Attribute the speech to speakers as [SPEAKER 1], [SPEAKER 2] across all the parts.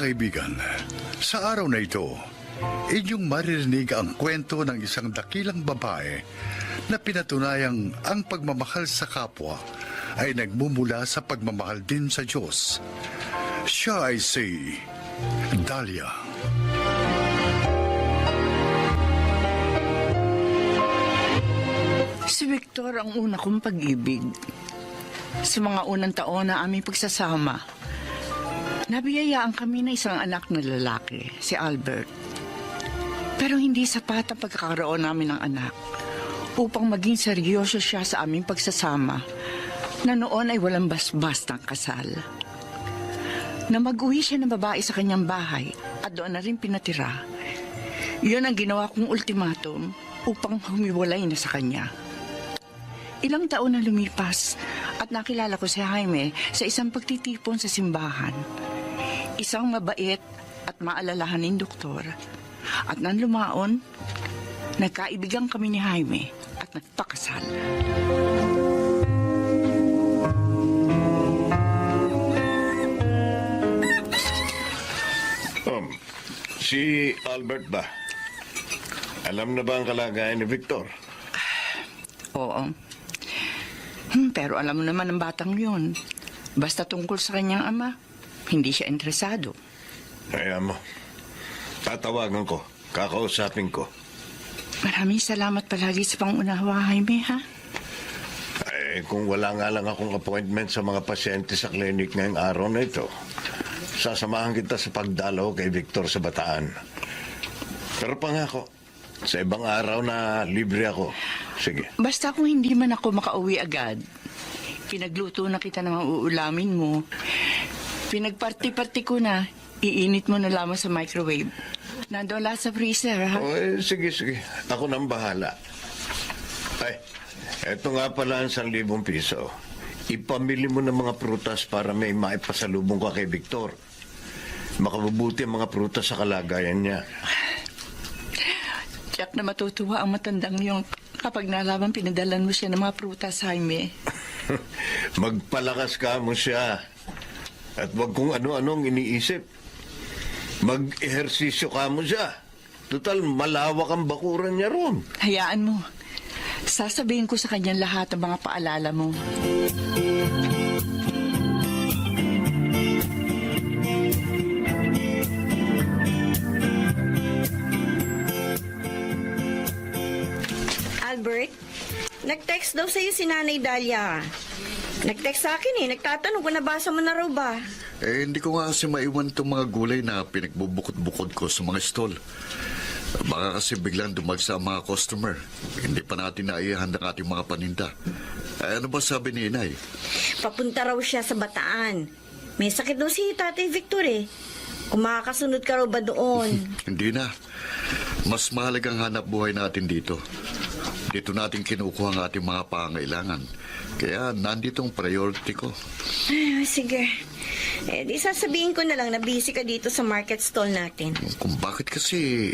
[SPEAKER 1] kaibigan, sa araw na ito, inyong maririnig ang kwento ng isang dakilang babae na pinatunayang ang pagmamahal sa kapwa ay nagmumula sa pagmamahal din sa Diyos. Siya ay si Dahlia.
[SPEAKER 2] Si Victor ang una kong pag-ibig. Sa mga unang taon na aming pagsasama, nabiyayaan kami na isang anak na lalaki, si Albert. Pero hindi sapat ang pagkakaroon namin ng anak upang maging seryoso siya sa aming pagsasama na noon ay walang basbas ng kasal. Na mag-uwi siya ng babae sa kanyang bahay at doon na rin pinatira. Yun ang ginawa kong ultimatum upang humiwalay na sa kanya. Ilang taon na lumipas at nakilala ko si Jaime sa isang pagtitipon sa simbahan. Isang mabait at maalalahaning doktor. At nang lumaon, nagkaibigan kami ni Jaime at nagpakasal.
[SPEAKER 3] Si Albert ba? Alam na ba ang kalagayan ni Victor?
[SPEAKER 2] Oo. Pero alam mo naman ang batang yun. Basta tungkol sa kanyang ama, hindi siya interesado.
[SPEAKER 3] Kaya mo. Tatawagan ko. Kakausapin ko.
[SPEAKER 2] Maraming salamat palagi sa pangunawa, Jaime, ha?
[SPEAKER 3] Kung wala nga lang akong appointment sa mga pasyente sa klinik ngayong araw na ito, sasamahan kita sa pagdalaw kay Victor sa Bataan. Pero pangako, sa ibang araw na libre ako. Sige.
[SPEAKER 2] Basta kung hindi man ako makauwi agad, pinagluto na kita ng mga uulamin mo. Pinagparti-parti ko na, iinit mo na lamang sa microwave. Nandoon lahat sa freezer, ha?
[SPEAKER 3] Sige. Ako nang bahala. Ay, eto nga pala ang 1,000 piso. Ipamili mo ng mga prutas para may maipasalubong ka kay Victor. Makabubuti ang mga prutas sa kalagayan niya.
[SPEAKER 2] Tiyak na matutuwa ang matandang yung kapag nalaman pinadalan mo siya ng mga prutas, Jaime.
[SPEAKER 3] Magpalakas ka mo siya. At wag kung ano-anong iniisip. Mag-ehersisyo ka mo siya. Total, malawak ang bakuran niya ron.
[SPEAKER 2] Hayaan mo. Sasabihin ko sa kanya lahat ng mga paalala mo.
[SPEAKER 4] Albert, nag-text daw sa'yo si Nanay Dahlia. Nag-text sa akin nagtatanong kung nabasa mo na raw ba.
[SPEAKER 1] Hindi ko nga kasi maiwan itong mga gulay na pinagbubukod-bukod ko sa mga stall. Baka kasi biglang dumagsa ang mga customer. Hindi pa natin naiyahan ng ating mga paninda. Ano ba sabi ni Inay?
[SPEAKER 4] Papunta raw siya sa Bataan. May sakit daw si Tatay Victor Kung makakasunod ka raw ba doon?
[SPEAKER 1] Hindi na. Mas mahalagang hanap buhay natin dito. Dito natin kinukuha ang ating mga pangailangan. Kaya nandito ang priority ko.
[SPEAKER 4] Sige. Di sasabihin ko na lang na busy ka dito sa market stall natin.
[SPEAKER 1] Kung bakit kasi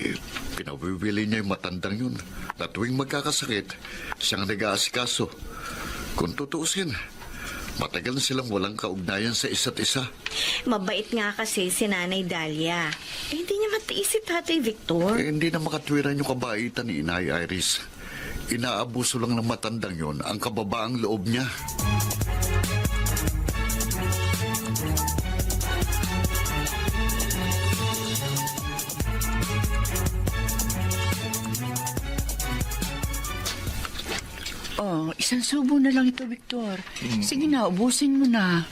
[SPEAKER 1] pinawiwili niya yung matandang yun. Na tuwing magkakasakit, siyang nag-aasikaso. Kung tutuusin, matagal na silang walang kaugnayan sa isa't isa.
[SPEAKER 4] Mabait nga kasi si Nanay Dahlia. Hindi niya matiis si Tatay Victor.
[SPEAKER 1] Hindi na makatwiran yung kabaitan ni Inay Iris. Inaabuso lang ng matandang yon ang kababaang loob niya.
[SPEAKER 2] Isang subo na lang ito, Victor. Sige na, ubusin mo na.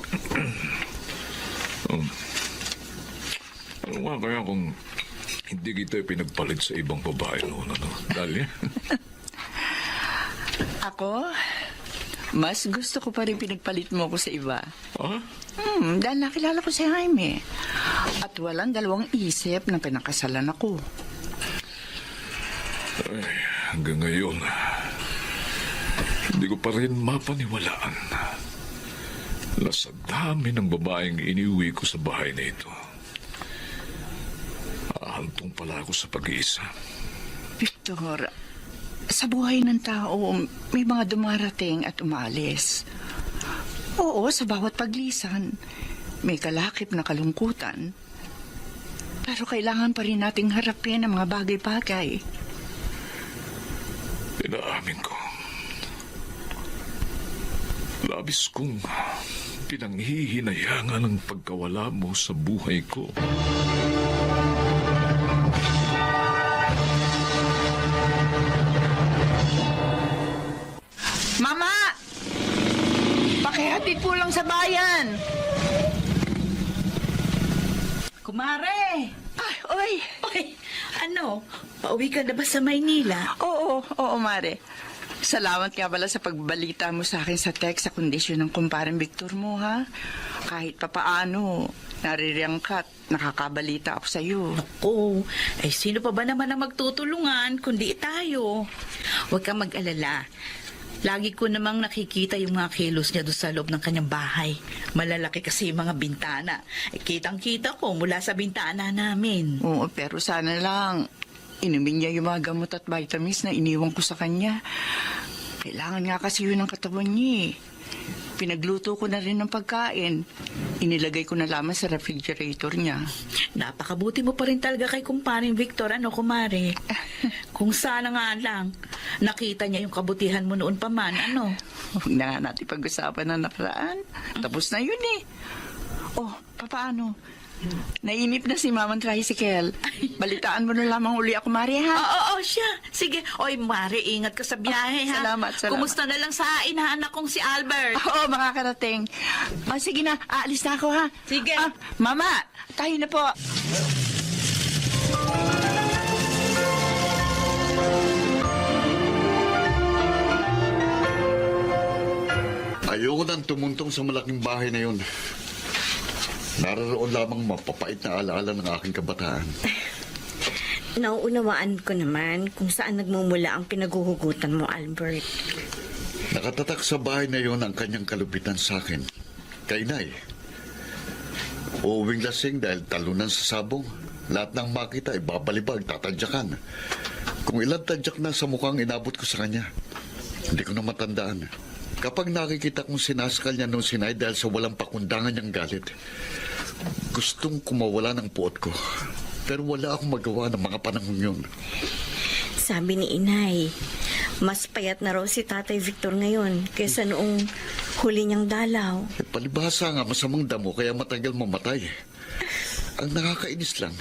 [SPEAKER 5] Ano nga kaya kung hindi kita pinagpalit sa ibang babae noon, Dahlia?
[SPEAKER 2] Ako, mas gusto ko pa rin pinagpalit mo ko sa iba.
[SPEAKER 5] Ha?
[SPEAKER 2] Dahil nakilala ko si Jaime. At walang dalawang isip na pinakasalan ako.
[SPEAKER 5] Ay, hanggang ngayon, hindi ko pa rin mapaniwalaan na sa dami ng babaeng iniuwi ko sa bahay na ito, ahantong pala ako sa pag-iisa.
[SPEAKER 2] Victor, sa buhay ng tao, may mga dumarating at umalis. Oo, sa bawat paglisan, may kalakip na kalungkutan. Pero kailangan pa rin nating harapin ang mga bagay-bagay.
[SPEAKER 5] Inaamin ko. Labis kong pinanghihinayangan ang pagkawala mo sa buhay ko.
[SPEAKER 2] Mama! Pakihatid po lang sa bayan!
[SPEAKER 6] Kumare!
[SPEAKER 2] Ay, oy!
[SPEAKER 6] Oy, ano? Pauwi ka na ba sa Maynila?
[SPEAKER 2] Oo, Mare. Salamat nga pala sa pagbalita mo sa akin sa text sa kondisyon ng kumparing Victor mo, ha? Kahit papaano, naririyang ka at nakakabalita ako sa'yo.
[SPEAKER 6] Naku, ay sino pa ba naman ang magtutulungan kundi tayo? Huwag kang mag-alala. Lagi ko namang nakikita yung mga kilos niya doon sa loob ng kanyang bahay. Malalaki kasi yung mga bintana. Kitang-kita ko mula sa bintana namin.
[SPEAKER 2] Oo, pero sana lang, inumin niya yung mga gamot at vitamins na iniwan ko sa kanya. Kailangan nga kasi yun ng katawan niya eh. Pinagluto ko na rin ng pagkain. Inilagay ko na lamang sa refrigerator niya.
[SPEAKER 6] Napakabuti mo pa rin talaga kay kumparing Victor, ano, kumare? Kung sana nga lang, nakita niya yung kabutihan mo noon pa man, ano?
[SPEAKER 2] Huwag na nga natin pag-usapan na nakaraan. Tapos na yun eh. Oh, paano? Nainip na si Mamang Tricycle. Balitaan mo na lamang uli ako, Mari, ha?
[SPEAKER 6] Oo, siya. Sige. Oy, Mare, ingat ka sa biyahe, ha?
[SPEAKER 2] Salamat.
[SPEAKER 6] Kumusta na lang sa inaanak kong si Albert?
[SPEAKER 2] Oo, makakarating. Sige na, aalis na ako, ha?
[SPEAKER 6] Sige.
[SPEAKER 2] Mama, tayo na po.
[SPEAKER 1] Ayoko nang tumuntong sa malaking bahay na yun. Naroon lamang mapapait na alaala ng aking kabataan.
[SPEAKER 4] Nauunawaan ko naman kung saan nagmumula ang pinaguhugutan mo, Albert.
[SPEAKER 1] Nakatatak sa bahay na yun ang kanyang kalupitan sa akin. Kay Nay. Uuwing lasing dahil talunan sa sabong. Lahat ng makita ay babalibag, tatadyakan. Kung ilang tadyak na sa mukhang inabot ko sa kanya, hindi ko na matandaan. Kapag nakikita kong sinaskal niya nung sinay dahil sa walang pakundangan niyang galit, gustong kumawala ng puot ko. Pero wala akong magawa ng mga panahon yun.
[SPEAKER 4] Sabi ni Inay, mas payat na raw si Tatay Victor ngayon kaysa noong huli niyang dalaw.
[SPEAKER 1] Palibhasa nga masamang damo kaya matagal mamatay. Ang nakakainis lang,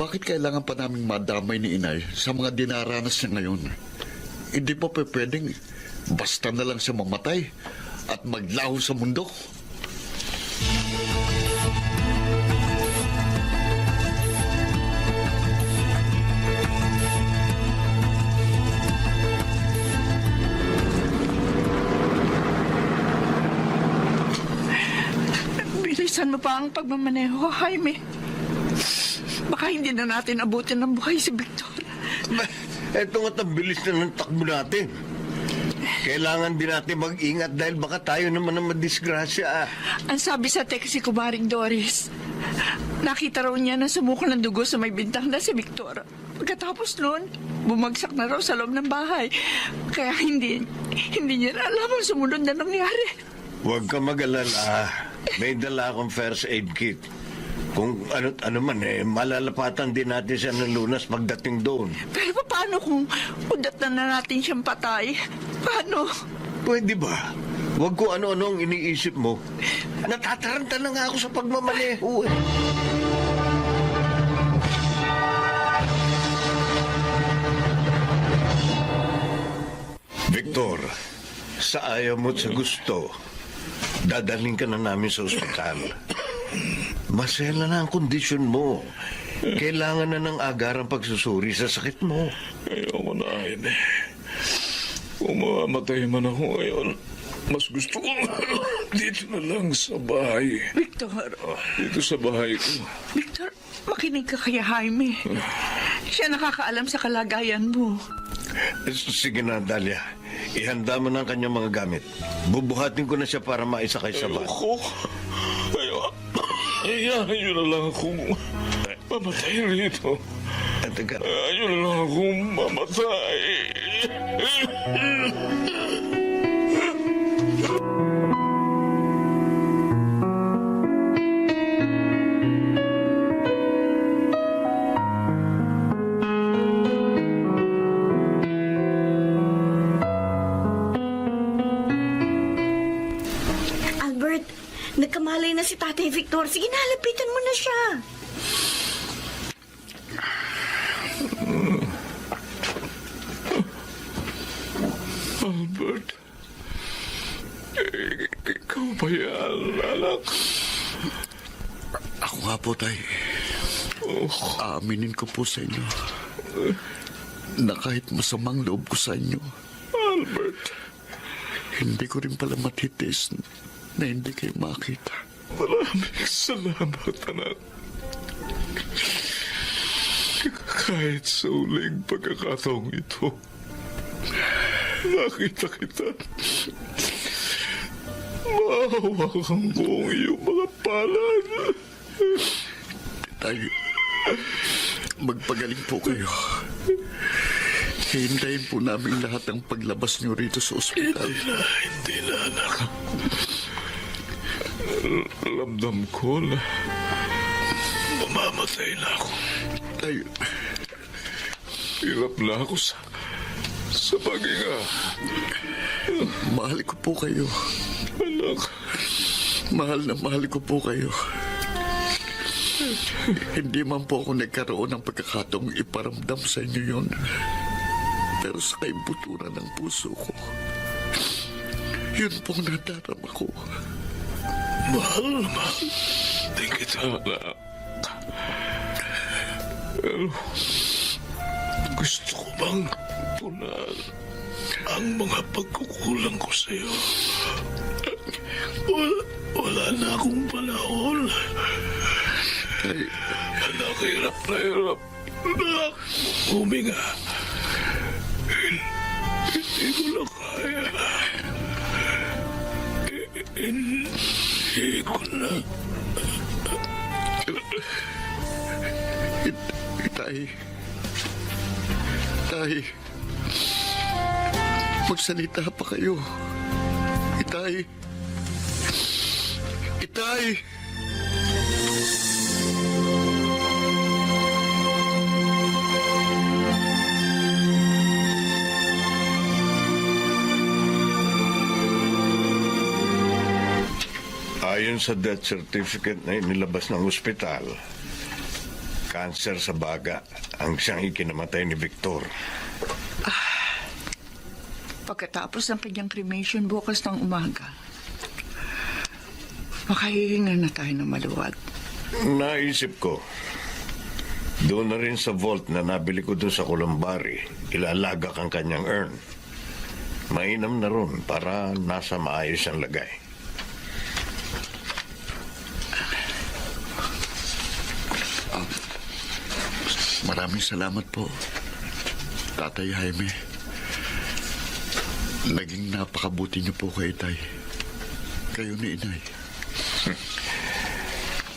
[SPEAKER 1] bakit kailangan pa naming madamay ni Inay sa mga dinaranas niya ngayon? Hindi pa pwedeng basta na lang siya mamatay at maglaho sa mundo.
[SPEAKER 2] Bilisan mo pa ang pagmamaneho, Jaime. Baka hindi na natin abutin ng buhay si Victor.
[SPEAKER 3] Eto nga't ang bilis na ng takbo natin. Kailangan din natin mag-ingat dahil baka tayo naman ang madisgrasya.
[SPEAKER 2] Ang sabi sa text si Kumaring Doris, nakita raw niya na sumuko ng dugo sa may bintang na si Victor. Pagkatapos noon, bumagsak na raw sa loob ng bahay. Kaya hindi niya na alam ang sumunod na nangyari.
[SPEAKER 3] Huwag ka mag-alala. May dala akong first aid kit. Kung ano man malalapatan din natin siya ng lunas pagdating doon.
[SPEAKER 2] Pero paano kung udat na natin siyang patay? Paano?
[SPEAKER 3] Pwede ba? Huwag ko ano-ano ang iniisip mo. Natataranta na nga ako sa pagmamaneho. Victor, sa ayaw mo't sa gusto, dadalhin ka na namin sa ospital. Masela na ang kondisyon mo. Kailangan na ng agarang pagsusuri sa sakit mo.
[SPEAKER 5] Ayoko na, Jaime. Kung mamamatay man ako ngayon, mas gusto ko dito na lang sa bahay.
[SPEAKER 2] Victor,
[SPEAKER 5] Dito sa bahay ko.
[SPEAKER 2] Victor, makinig ka kay Jaime. Siya nakakaalam sa kalagayan mo.
[SPEAKER 3] Sige na, Dalia. Ihanda mo na ang kanyang mga gamit. Bubuhatin ko na siya para maisakay sa bus.
[SPEAKER 5] Ayoko. Ayahan nyo na lang akong mamatay rito.
[SPEAKER 3] Teka.
[SPEAKER 5] Ayahan nyo na lang akong mamatay.
[SPEAKER 4] Nagkamalay na si Tatay Victor. Sige na, lapitan mo na siya.
[SPEAKER 5] Albert, ikaw ba yan, anak?
[SPEAKER 7] Ako nga po, Tay. Aaminin ko po sa inyo na kahit masamang loob ko sa inyo,
[SPEAKER 5] Albert,
[SPEAKER 7] hindi ko rin pala matitis na hindi kayo makita.
[SPEAKER 5] maraming salamat, anak. Kahit sa uling pagkakataong ito, nakita kita. Mahawak ko ang iyong mga palad.
[SPEAKER 7] Tay, magpagaling po kayo. Hintayin po namin lahat ng paglabas niyo rito sa ospital.
[SPEAKER 5] Hindi na, anak. Ramdam ko na mamamatay na ako.
[SPEAKER 7] Tay,
[SPEAKER 5] Hirap na ako sa paghinga.
[SPEAKER 7] mahal ko po kayo.
[SPEAKER 5] Anak,
[SPEAKER 7] Mahal na mahal ko po kayo. Hindi man po ako nagkaroon ng pagkakataong iparamdam sa inyo yon. Pero sa kaibuturan ng puso ko, yun pong nadarama ko.
[SPEAKER 5] mahal din kita, anak. Pero gusto ko bang punan ang mga pagkukulang ko sa'yo? Wala na akong panahon.
[SPEAKER 7] Tay,
[SPEAKER 5] Anak, hirap na hirap. Anak, huminga. Hindi ko na kaya. Hindi ko na.
[SPEAKER 7] Tay, Tay, magsalita pa kayo. Itay, Itay.
[SPEAKER 3] Ayon sa death certificate na inilabas ng ospital, cancer sa baga ang siyang ikinamatay ni Victor.
[SPEAKER 2] Pagkatapos ng kanyang cremation bukas ng umaga, makahihinga na tayo ng maluwag.
[SPEAKER 3] Naisip ko, doon na rin sa vault na nabili ko doon sa Columbari, ilalagak ang kanyang urn. Mainam na ron para nasa maayos ang lagay.
[SPEAKER 7] Maraming salamat po, Tatay Jaime. Naging napakabuti niyo po kay Tay. Kayo ni Inay.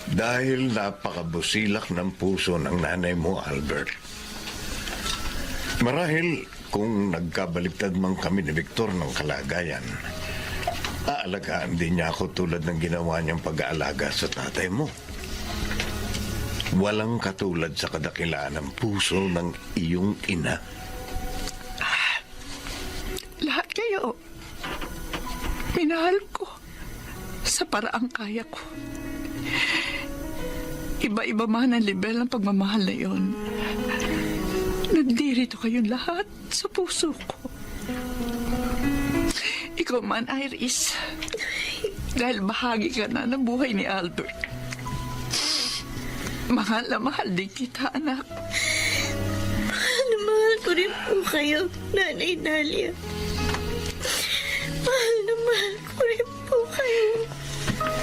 [SPEAKER 3] Dahil napakabusilak ng puso ng nanay mo, Albert. Marahil kung nagkabaliktad man kami ni Victor ng kalagayan, aalagaan din niya ako tulad ng ginawa niyang pag-aalaga sa tatay mo. Walang katulad sa kadakilaan ng puso ng iyong ina.
[SPEAKER 2] Lahat kayo, minahal ko sa paraang kaya ko. Iba-iba man ang level ng pagmamahal na yun. Nandirito kayong lahat sa puso ko. Ikaw man, Iris, dahil bahagi ka na ng buhay ni Albert. Mahal na mahal din kita, anak.
[SPEAKER 4] Mahal ko rin po kayo, Nanay Dalia. Mahal na mahal ko rin po kayo.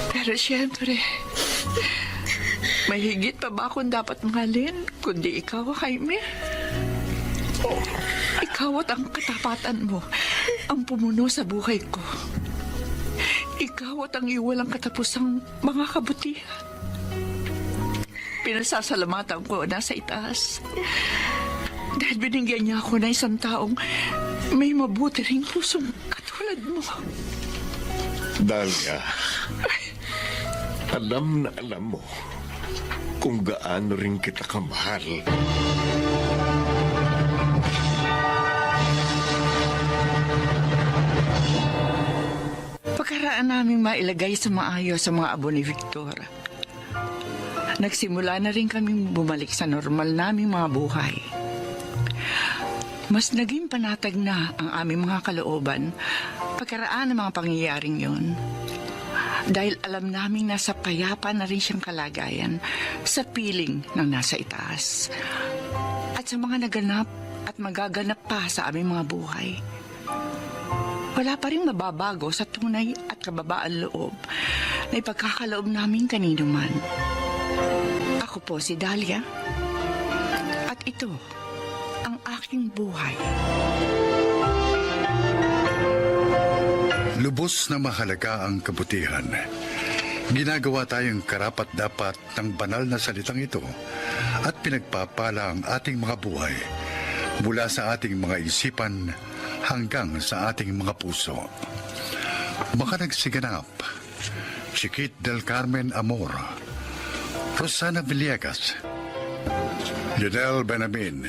[SPEAKER 2] Pero siyempre, may higit pa ba akong dapat mahalin kundi ikaw, Jaime? Ikaw at ang katapatan mo ang pumuno sa buhay ko. Ikaw at ang iwalang katapusang mga kabutihan. Pinasasalamatan ko na sa itaas. Dahil binigyan niya ako ng isang taong may mabuti ring pusong katulad mo.
[SPEAKER 3] Dalia, alam na alam mo kung gaano rin kita kamahal.
[SPEAKER 2] nakaraan namin mailagay sa maayos sa mga abo ni Victor. Nagsimula na rin kaming bumalik sa normal naming mga buhay. Mas naging panatag na ang aming mga kalooban pagkaraan ng mga pangyayaring yon. Dahil alam namin nasa payapa na rin siyang kalagayan sa piling ng nasa itaas. At sa mga naganap at magaganap pa sa aming mga buhay. Wala pa rin mababago sa tunay at kababaan loob na ipagkakaloob namin kanino man. Ako po si Dahlia at ito ang aking buhay.
[SPEAKER 1] Lubos na mahalaga ang kabutihan. Ginagawa tayong karapat-dapat ng banal na salitang ito at pinagpapala ang ating mga buhay mula sa ating mga isipan hanggang sa ating mga puso. Makanagsiganap, Chiquit del Carmen Amor, Rosana Villegas, Lionel Benamin,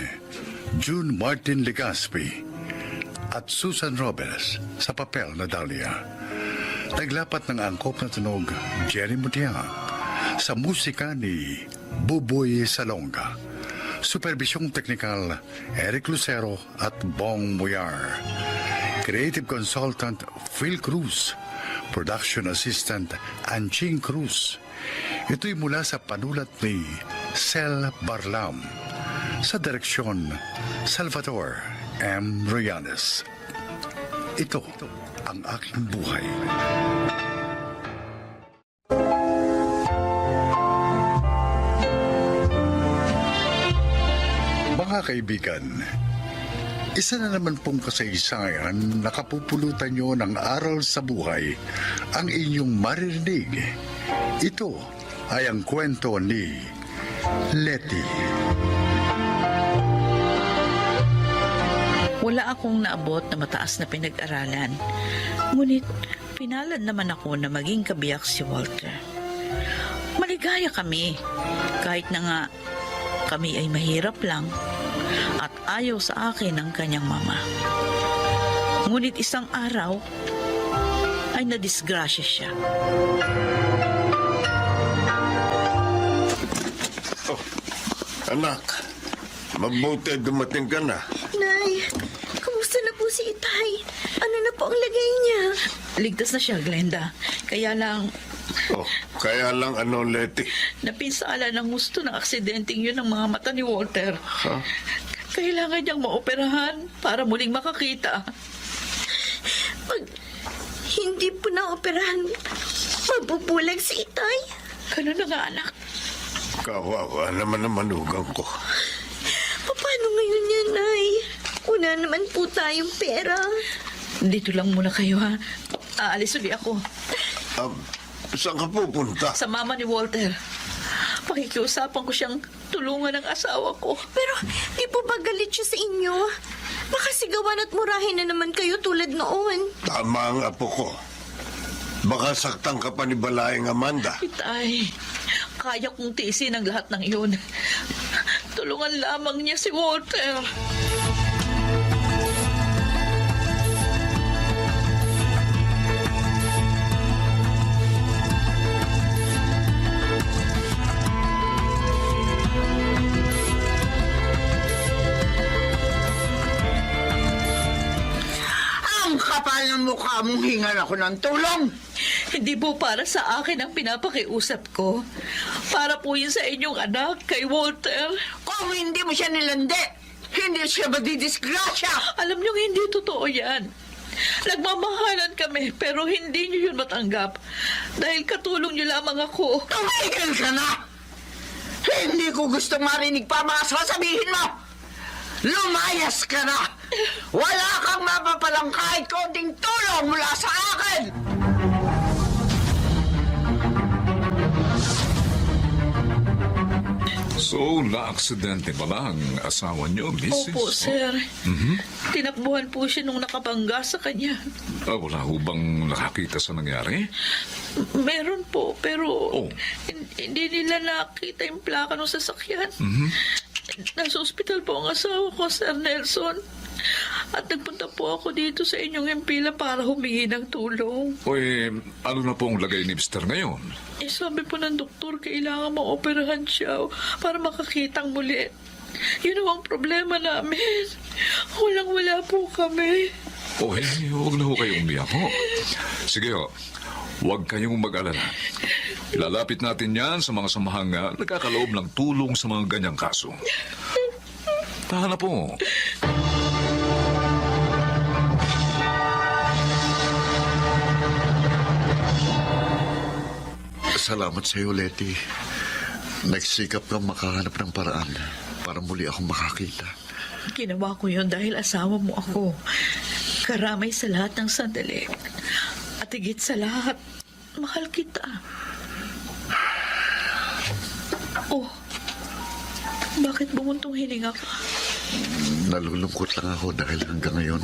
[SPEAKER 1] June Martin Legaspi, at Susan Robles sa papel na Dahlia. Naglapat ng angkop na tunog, Jenny Mutia, sa musika ni Buboy Salonga. Supervisyong teknikal, Eric Lucero at Bong Muyar. Creative Consultant, Phil Cruz. Production Assistant, Anching Cruz. Ito'y mula sa panulat ni Sel Barlam. Sa direksyon, Salvador M. Royanes. Ito ang aking buhay. Mga kaibigan, isa na naman pong kasaysayan na kapupulutan nyo ng aral sa buhay ang inyong maririnig. Ito ay ang kwento ni Letty.
[SPEAKER 6] Wala akong naabot na mataas na pinag-aralan. Ngunit pinalad naman ako na maging kabiyak si Walter. Maligaya kami, kahit na nga kami ay mahirap lang at ayaw sa akin ng kanyang mama. Ngunit isang araw ay nadisgrasya siya.
[SPEAKER 3] Oh, anak, mabuti dumating ka na.
[SPEAKER 4] Nay, kumusta na po si Itay? Ano na po ang lagay niya?
[SPEAKER 6] Ligtas na siya, Glenda. Kaya lang
[SPEAKER 3] Oh, kaya lang ano, Letty?
[SPEAKER 6] napinsala ng gusto ng aksidenteng yun ng mga mata ni Walter.
[SPEAKER 3] Ha?
[SPEAKER 6] Kailangan niyang maoperahan para muling makakita.
[SPEAKER 4] Pag hindi po na-operahan, mabubulag si Itay.
[SPEAKER 6] Ganun na nga, anak.
[SPEAKER 3] Kawawa naman ang manugang ko.
[SPEAKER 4] Paano ngayon yan, Nay? Una naman po tayong pera.
[SPEAKER 6] Dito lang muna kayo, ha? Aalis ulit ako.
[SPEAKER 3] Saan ka pupunta?
[SPEAKER 6] Sa mama ni Walter. Pakikiusapan ko siyang tulungan ng asawa ko.
[SPEAKER 4] Pero di po ba galit siya sa inyo? Baka sigawan at murahin na naman kayo tulad noon.
[SPEAKER 3] Tama ang apo ko. Baka saktan ka pa ni Balayang Amanda.
[SPEAKER 6] Itay, kaya kong tiisin ang lahat ng iyon. Tulungan lamang niya si Walter.
[SPEAKER 2] Ang kapal ng mukha mong hingan ako ng tulong.
[SPEAKER 6] Hindi po para sa akin ang pinapakiusap ko. Para po yun sa inyong anak, kay Walter.
[SPEAKER 2] Kung hindi mo siya nilandi, hindi siya madidisgrasya.
[SPEAKER 6] Alam niyo, hindi totoo yan. Nagmamahalan kami, pero hindi niyo yun matanggap. Dahil katulong niyo lamang ako.
[SPEAKER 2] Tumigil ka na! Hindi ko gusto marinig pa mga sasabihin mo! Lumayas ka na! Wala kang mapapalang kahit konting tulong mula sa akin!
[SPEAKER 5] So, na-aksidente pala ang asawa niyo, Mrs.?
[SPEAKER 6] Opo, sir. Tinakbuhan po siya nung nakabangga sa kanya.
[SPEAKER 5] Wala ho bang nakakita sa nangyari?
[SPEAKER 6] Meron po, pero
[SPEAKER 5] Oh.
[SPEAKER 6] hindi nila nakita yung plaka ng sasakyan. Nasa ospital po ang asawa ko, Sir Nelson. At nagpunta po ako dito sa inyong empila para humingi ng tulong.
[SPEAKER 5] Oy, ano na po ang lagay ni Mr. ngayon?
[SPEAKER 6] Eh, sabi po ng doktor, kailangan maoperahan siya para makakitang muli. Yun ang problema namin. Walang-wala po kami.
[SPEAKER 5] Oy, huwag na ho kayong umiyak ho. Sige ho, huwag kayong mag-alala. Ilalapit natin yan sa mga samahang nagkakaloob ng tulong sa mga ganyang kaso. Tahan na po.
[SPEAKER 7] Salamat sa iyo, Letty. Nagsikap kang makahanap ng paraan para muli akong makakita.
[SPEAKER 6] Ginawa ko yun dahil asawa mo ako. Karamay sa lahat ng sandali. At higit sa lahat, mahal kita. Oh, bakit bumuntong hininga ka?
[SPEAKER 7] Nalulungkot lang ako dahil hanggang ngayon,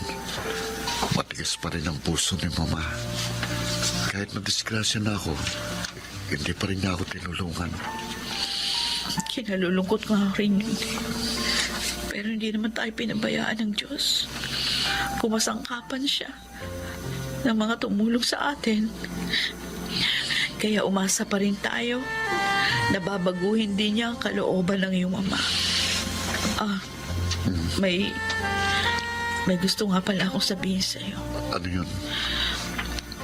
[SPEAKER 7] matigas pa rin ang puso ni Mama. Kahit madisgrasya na ako, hindi pa rin niya ako tinulungan.
[SPEAKER 6] Kinalulungkot ko nga rin yun. Pero hindi naman tayo pinabayaan ng Diyos. Pumasangkapan siya ng mga tumulong sa atin. Kaya umasa pa rin tayo na babaguhin din niya ang kalooban ng iyong ama. May gusto nga pala akong sabihin sa iyo.
[SPEAKER 7] Ano yun?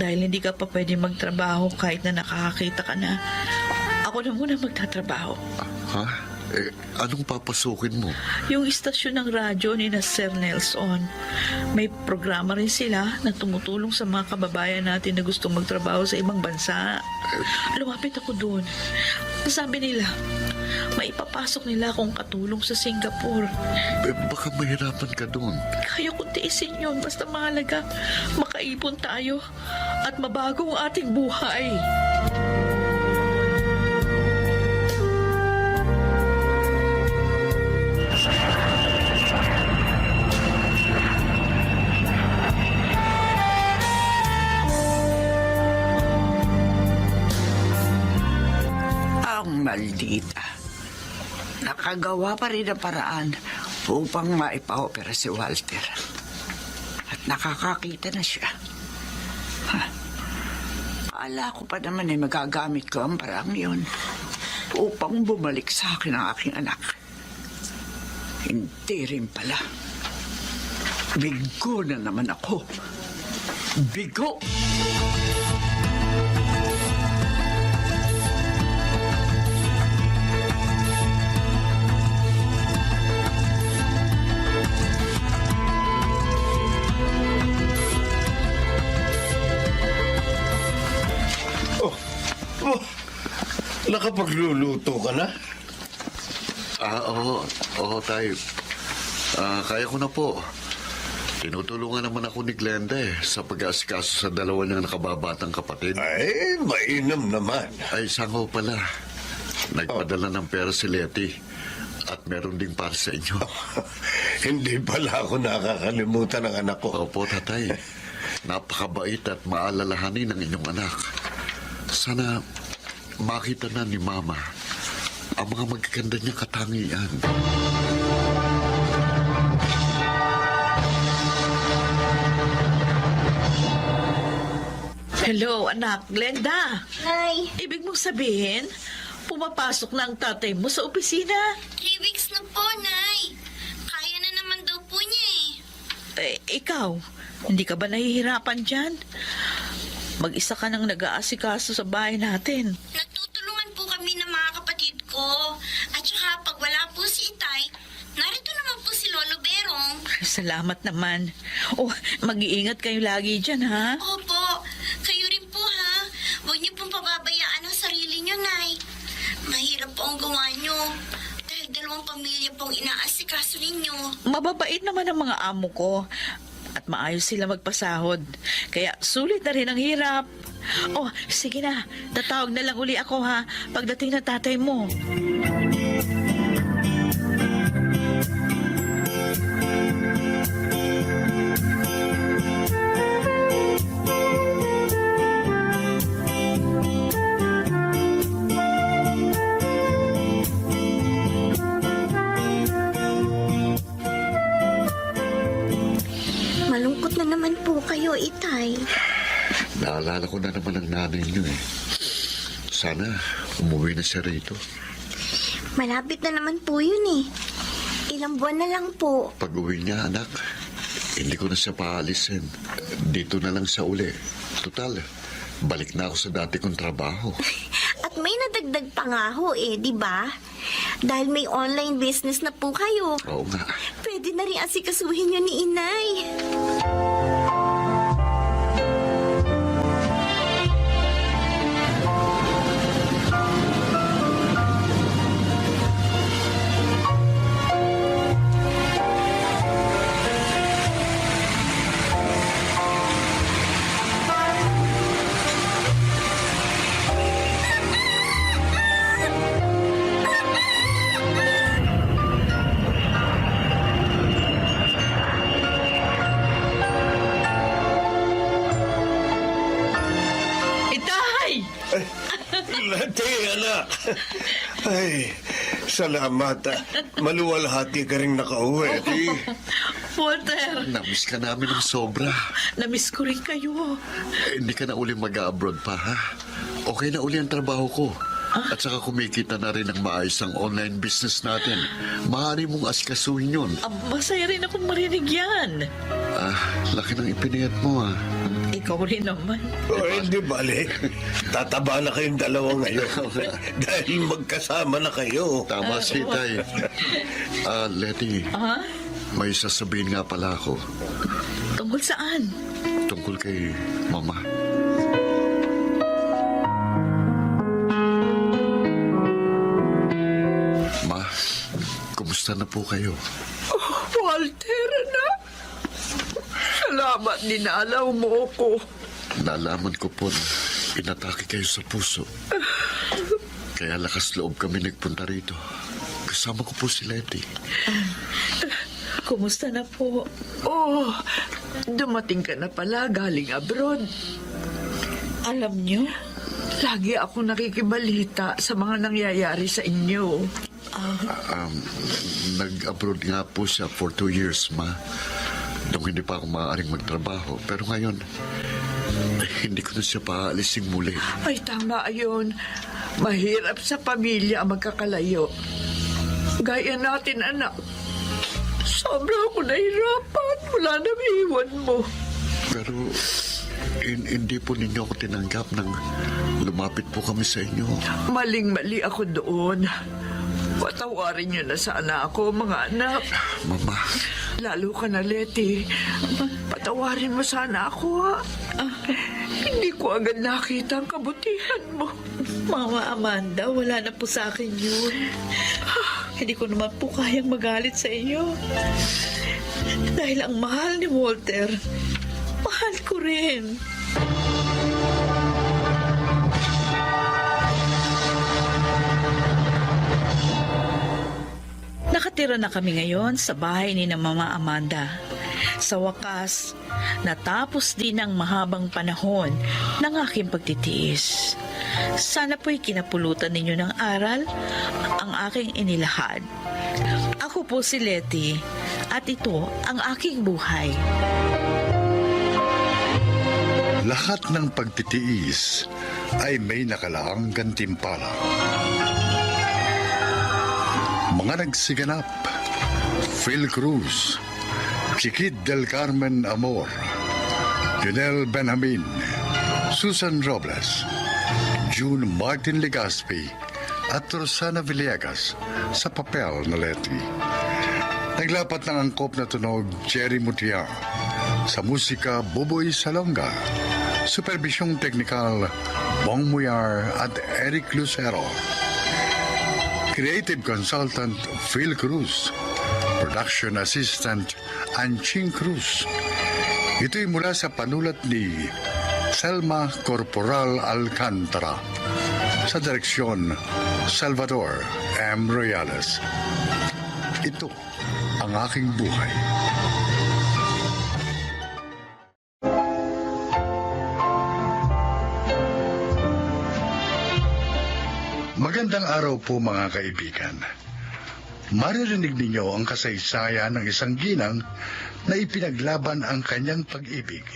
[SPEAKER 6] Dahil hindi ka pa pwede magtrabaho kahit na nakakakita ka na, ako na muna magtatrabaho.
[SPEAKER 7] Ha? Anong papasukin mo?
[SPEAKER 6] Yung istasyon ng radyo ni na Sir Nelson, may programa rin sila na tumutulong sa mga kababayan natin na gustong magtrabaho sa ibang bansa. Lumapit ako doon. Sabi nila, maipapasok nila akong katulong sa Singapore.
[SPEAKER 7] Baka mahirapan ka doon.
[SPEAKER 6] Kaya kong tiisin yun, basta mahalaga, makaipon tayo at mabago ang ating buhay.
[SPEAKER 2] Ang maldita. Nakagawa pa rin ang paraan upang maipa-opera si Walter. At nakakakita na siya. Akala ko pa naman ay magagamit ko ang parang yun upang bumalik sa akin ang aking anak. Hindi rin pala. Bigo na naman ako. Bigo!
[SPEAKER 3] Nakapagluluto ka na?
[SPEAKER 7] Oo, tayo. Kaya ko na po. Tinutulungan naman ako ni Glenda sa pag-aasikaso sa dalawa niyang nakababatang kapatid.
[SPEAKER 3] Ay, mainam naman.
[SPEAKER 7] Ay, sangaw pala. Nagpadala ng pera si Letty at meron ding para sa inyo.
[SPEAKER 3] Hindi pala ako nakakalimutan ng anak ko.
[SPEAKER 7] Opo, tatay. Napakabait at maalalahanin ng inyong anak. Sana makita na ni Mama ang mga magaganda niyang katangian.
[SPEAKER 6] Hello, anak. Glenda.
[SPEAKER 8] Nay,
[SPEAKER 6] Ibig mong sabihin, pumapasok na ang tatay mo sa opisina?
[SPEAKER 8] 3 weeks na po, Nay. Kaya na naman daw po niya
[SPEAKER 6] Ikaw, hindi ka ba nahihirapan dyan? Mag-isa ka nang nag-aasikaso sa bahay natin.
[SPEAKER 8] Nagtutulungan po kami ng mga kapatid ko. At saka pag wala po si Itay, narito naman po si Lolo Berong.
[SPEAKER 6] Salamat naman. Oh, mag-iingat kayo lagi dyan, ha?
[SPEAKER 8] Opo, kayo rin po ha. Huwag niyo pong pababayaan ang sarili niyo, Nay. Mahirap po ang gawa niyo. Dahil 2 pamilya pong inaasikaso ninyo.
[SPEAKER 6] Mababait naman ang mga amo ko. At maayos sila magpasahod. Kaya sulit na rin ang hirap. Oh, sige na. Tatawag na lang uli ako, ha? Pagdating ng tatay mo.
[SPEAKER 7] Naalala ko na naman ang nanay niyo eh. Sana umuwi na siya rito.
[SPEAKER 8] Malapit na naman po yun eh. Ilang buwan na lang po.
[SPEAKER 7] Pag uwi niya, anak, hindi ko na siya paalisin. Dito na lang siya uli. Total, balik na ako sa dati kong trabaho.
[SPEAKER 8] At may nadagdag pa nga ho eh, di ba? Dahil may online business na po kayo.
[SPEAKER 7] Oo nga.
[SPEAKER 8] Pwede na rin asikasuhin yun ni Inay.
[SPEAKER 6] Itay!
[SPEAKER 3] Lati, anak. Ay, salamat. Maluwalhati ka rin nakauwi.
[SPEAKER 6] Walter,
[SPEAKER 7] Namiss ka namin ng sobra.
[SPEAKER 6] namiss ko rin kayo.
[SPEAKER 7] Hindi ka na uli mag-abroad pa, ha? Okay na uli ang trabaho ko. At saka kumikita na rin ng maayos ang online business natin. Maaari mong asikasuhin yun.
[SPEAKER 6] Masaya rin akong marinig yan.
[SPEAKER 7] Laki ng ipinayat mo, ha?
[SPEAKER 6] Ikaw rin naman.
[SPEAKER 3] O, hindi bale. Tataba na kayong dalawa ngayon. Dahil magkasama na kayo.
[SPEAKER 7] Tama si Tay. Letty,
[SPEAKER 6] Ha?
[SPEAKER 7] may sasabihin nga pala ako
[SPEAKER 6] Tungkol saan?
[SPEAKER 7] tungkol kay Mama. Ma, kumusta na po kayo?
[SPEAKER 2] Walter, anak. Salamat dinalaw mo ko.
[SPEAKER 7] Nalaman ko po na inatake kayo sa puso. Kaya lakas loob kami nagpunta rito. Kasama ko po si Letty.
[SPEAKER 6] Kumusta na po?
[SPEAKER 2] Oh, dumating ka na pala galing abroad.
[SPEAKER 6] Alam niyo,
[SPEAKER 2] Lagi ako nakikibalita sa mga nangyayari sa inyo.
[SPEAKER 7] Nag-abroad nga po siya for 2 years, Ma. Nung hindi pa ako maaaring magtrabaho. Pero ngayon, hindi ko na siya paalisin muli.
[SPEAKER 2] Ay, tama yun. Mahirap sa pamilya ang magkakalayo. Gaya natin, anak. Sobra ako nahirapan. Wala na iwan mo.
[SPEAKER 7] Pero hindi po ninyo ako tinanggap nang lumapit po kami sa inyo.
[SPEAKER 2] Maling-mali ako doon. Patawarin niyo na sana ako, mga anak.
[SPEAKER 7] Mama,
[SPEAKER 2] Lalo ka na, Letty. Patawarin mo sana ako, ha? Hindi ko agad nakita ang kabutihan mo.
[SPEAKER 6] Mama Amanda, wala na po sa akin yun. Hindi ko naman po kayang magalit sa inyo. Dahil ang mahal ni Walter, mahal ko rin. Nakatira na kami ngayon sa bahay ni na Mama Amanda. Sa wakas, natapos din ang mahabang panahon ng aking pagtitiis. Sana po'y kinapulutan ninyo ng aral ang aking inilahad. Ako po si Letty at ito ang aking buhay.
[SPEAKER 1] Lahat ng pagtitiis ay may nakalaang gantimpala. Mga nagsiganap: Phil Cruz, Chiquit del Carmen Amor, Junel Benjamin, Susan Robles, June Martin Legaspi at Rosana Villegas sa papel na Letty. Naglapat ng angkop na tunog Jerry Mutia, sa musika Buboy Salonga, supervisyong teknikal Bong Muyar at Eric Lucero. Creative Consultant Phil Cruz. Production Assistant Anching Cruz. Ito'y mula sa panulat ni Selma Corporal Alcantara. Sa direksyon Salvador M. Royales. Ito ang aking buhay. Magandang araw po mga kaibigan. Maririnig ninyo ang kasaysayan ng isang ginang na ipinaglaban ang kanyang pag-ibig.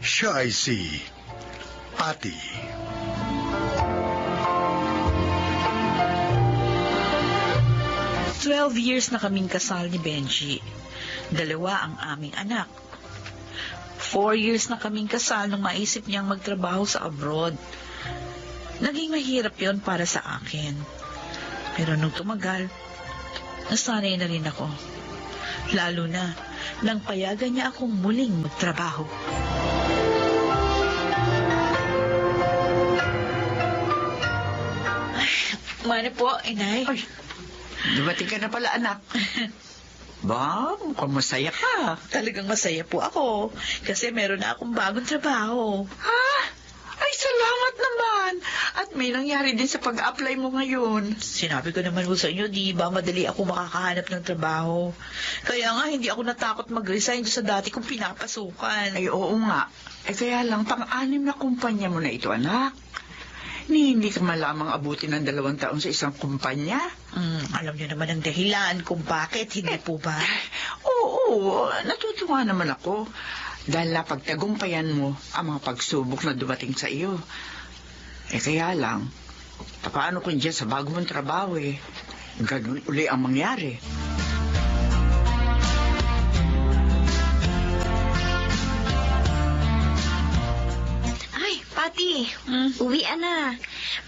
[SPEAKER 1] Siya ay si Pati.
[SPEAKER 6] 12 years na kaming kasal ni Benji. 2 ang aming anak. 4 years na kaming kasal nung maisip niyang magtrabaho sa abroad. Naging mahirap yon para sa akin. Pero nung tumagal, nasanay na rin ako. Lalo na nang payagan niya akong muling magtrabaho. Ay, mani po, inay.
[SPEAKER 2] Ay, dumating ka na pala, anak. Ba, mukhang masaya ka.
[SPEAKER 6] Talagang masaya po ako kasi meron na akong bagong trabaho.
[SPEAKER 2] Ha? Ay, salamat naman. At may nangyari din sa pag-apply mo ngayon.
[SPEAKER 6] Sinabi ko naman po sa inyo, di ba madali ako makakahanap ng trabaho. Kaya nga, hindi ako natakot mag-resign sa dati kong pinapasukan.
[SPEAKER 2] Ay, oo nga. Eh, kaya lang, pang-anim na kumpanya mo na ito, anak. Hindi ka malamang abutin ng 2 taon sa isang kumpanya.
[SPEAKER 6] Alam niyo naman ang dahilan kung bakit, hindi po ba?
[SPEAKER 2] Oo, natutuwa naman ako. Dahil napagtagumpayan mo ang mga pagsubok na dumating sa iyo. Eh kaya lang, paano kung dyan sa bago mong trabaho ganun uli ang mangyari?
[SPEAKER 8] Ay, Pati, uwian na.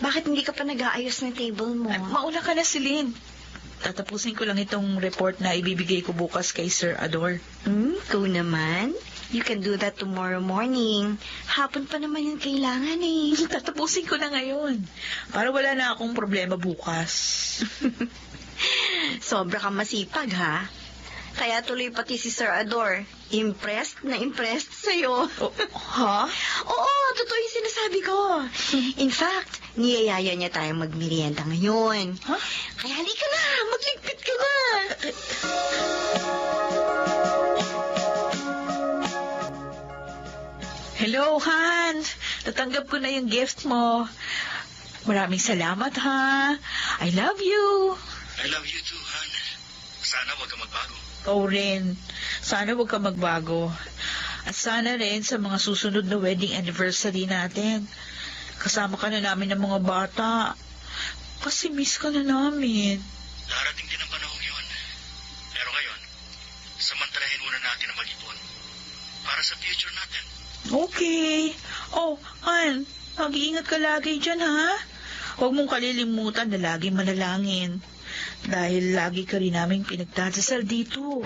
[SPEAKER 8] Bakit hindi ka pa nag-aayos ng table mo?
[SPEAKER 6] Mauna ka na, Celine. Tatapusin ko lang itong report na ibibigay ko bukas kay Sir Ador.
[SPEAKER 8] Go naman. You can do that tomorrow morning. Hapon pa naman yung kailangan eh.
[SPEAKER 6] Tatapusin ko na ngayon. Para wala na akong problema bukas.
[SPEAKER 8] Sobra ka masipag, ha? Kaya tuloy pati si Sir Ador. Impressed na impressed sa'yo.
[SPEAKER 6] Ha?
[SPEAKER 8] Oo, totoo yung sinasabi ko. In fact, niyayaya niya tayong magmerienda ngayon.
[SPEAKER 6] Ha?
[SPEAKER 8] Kaya halika na, magligpit ka na.
[SPEAKER 6] Hello, Han. Natanggap ko na yung gift mo. Maraming salamat, ha. I love you.
[SPEAKER 9] I love you too, Han. Sana wag ka magbago.
[SPEAKER 6] Ikaw rin. Sana huwag ka magbago. At sana rin sa mga susunod na wedding anniversary natin. Kasama ka na namin ng mga bata. Kasi miss ka na namin.
[SPEAKER 9] Darating din ang panahon yun. Pero ngayon, samantalahin muna natin ang mag-ipon. Para sa future natin.
[SPEAKER 6] Okay. Oh, Han, mag-iingat ka lagi dyan, ha? Huwag mong kalilimutan na lagi manalangin. Dahil lagi ka rin namin pinagdadasal dito.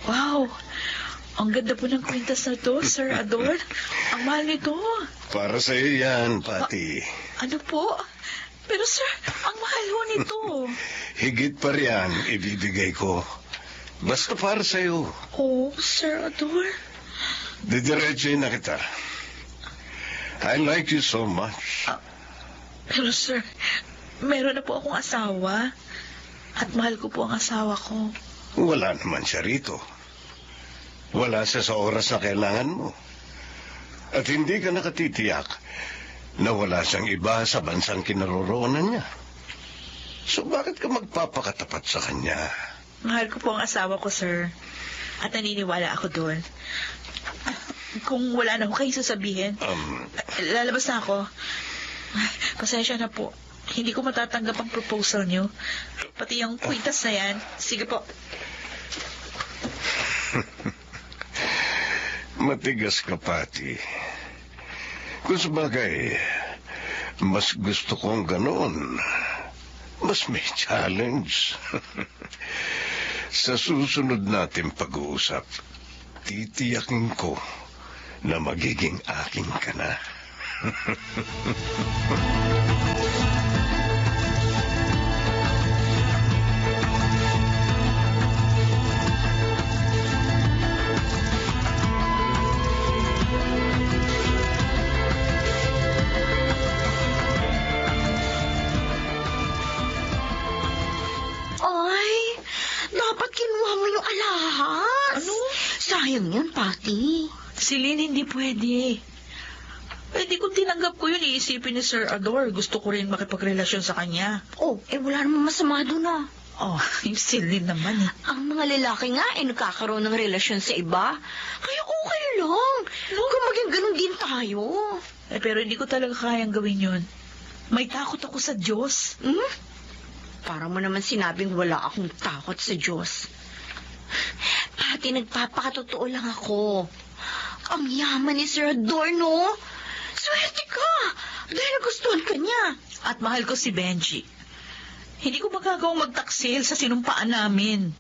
[SPEAKER 6] Wow! Ang ganda po ng kwintas na to, Sir Ador. Ang mahal nito.
[SPEAKER 3] Para sa iyo yan, Pati.
[SPEAKER 6] Ano po? Pero sir, ang mahal ho nito.
[SPEAKER 3] Higit pa riyan, ibibigay ko. Basta para sa iyo.
[SPEAKER 6] Oh, Sir Ador.
[SPEAKER 3] Didiretsuhin na kita. I like you so much.
[SPEAKER 6] Pero sir, meron na po akong asawa. At mahal ko po ang asawa ko.
[SPEAKER 3] Wala naman siya rito. Wala siya sa oras na kailangan mo. At hindi ka nakatitiyak na wala siyang iba sa bansang kinaroroonan niya. So bakit ka magpapakatapat sa kanya?
[SPEAKER 6] Mahal ko po ang asawa ko, sir. At naniniwala ako doon. Kung wala na ho kayong sasabihin, lalabas na ako. Pasensya na po. Hindi ko matatanggap ang proposal niyo. Pati yung kwintas na yan. Sige po.
[SPEAKER 3] Matigas ka, Pati. Kung sabagay, mas gusto kong ganoon. Mas may challenge. Sa susunod natin pag-uusap, titiyakin ko na magiging akin ka na.
[SPEAKER 8] Ay, dapat kinuha mo yung alahas.
[SPEAKER 6] Ano?
[SPEAKER 8] Sayang yan, Pati.
[SPEAKER 6] Celine, hindi pwede. Pwede kung tinanggap ko yun, iisipin ni Sir Ador. Gusto ko rin makipagrelasyon sa kanya.
[SPEAKER 8] Oh, wala namang masama doon ah.
[SPEAKER 6] Oh, yung Celine naman eh.
[SPEAKER 4] Ang mga lalaki nga ay nagkakaroon ng relasyon sa iba. Kaya okay lang. Kung maging ganun din tayo.
[SPEAKER 6] Pero hindi ko talaga kayang gawin yun. May takot ako sa Diyos.
[SPEAKER 4] Hmm? Para mo naman sinabing wala akong takot sa Diyos. Pati nagpapakatotoo lang ako. Ang yaman ni Sir Adorno. Swerte ka. Dahil nagustuhan ka niya.
[SPEAKER 6] At mahal ko si Benji. Hindi ko magagawang magtaksil sa sinumpaan namin.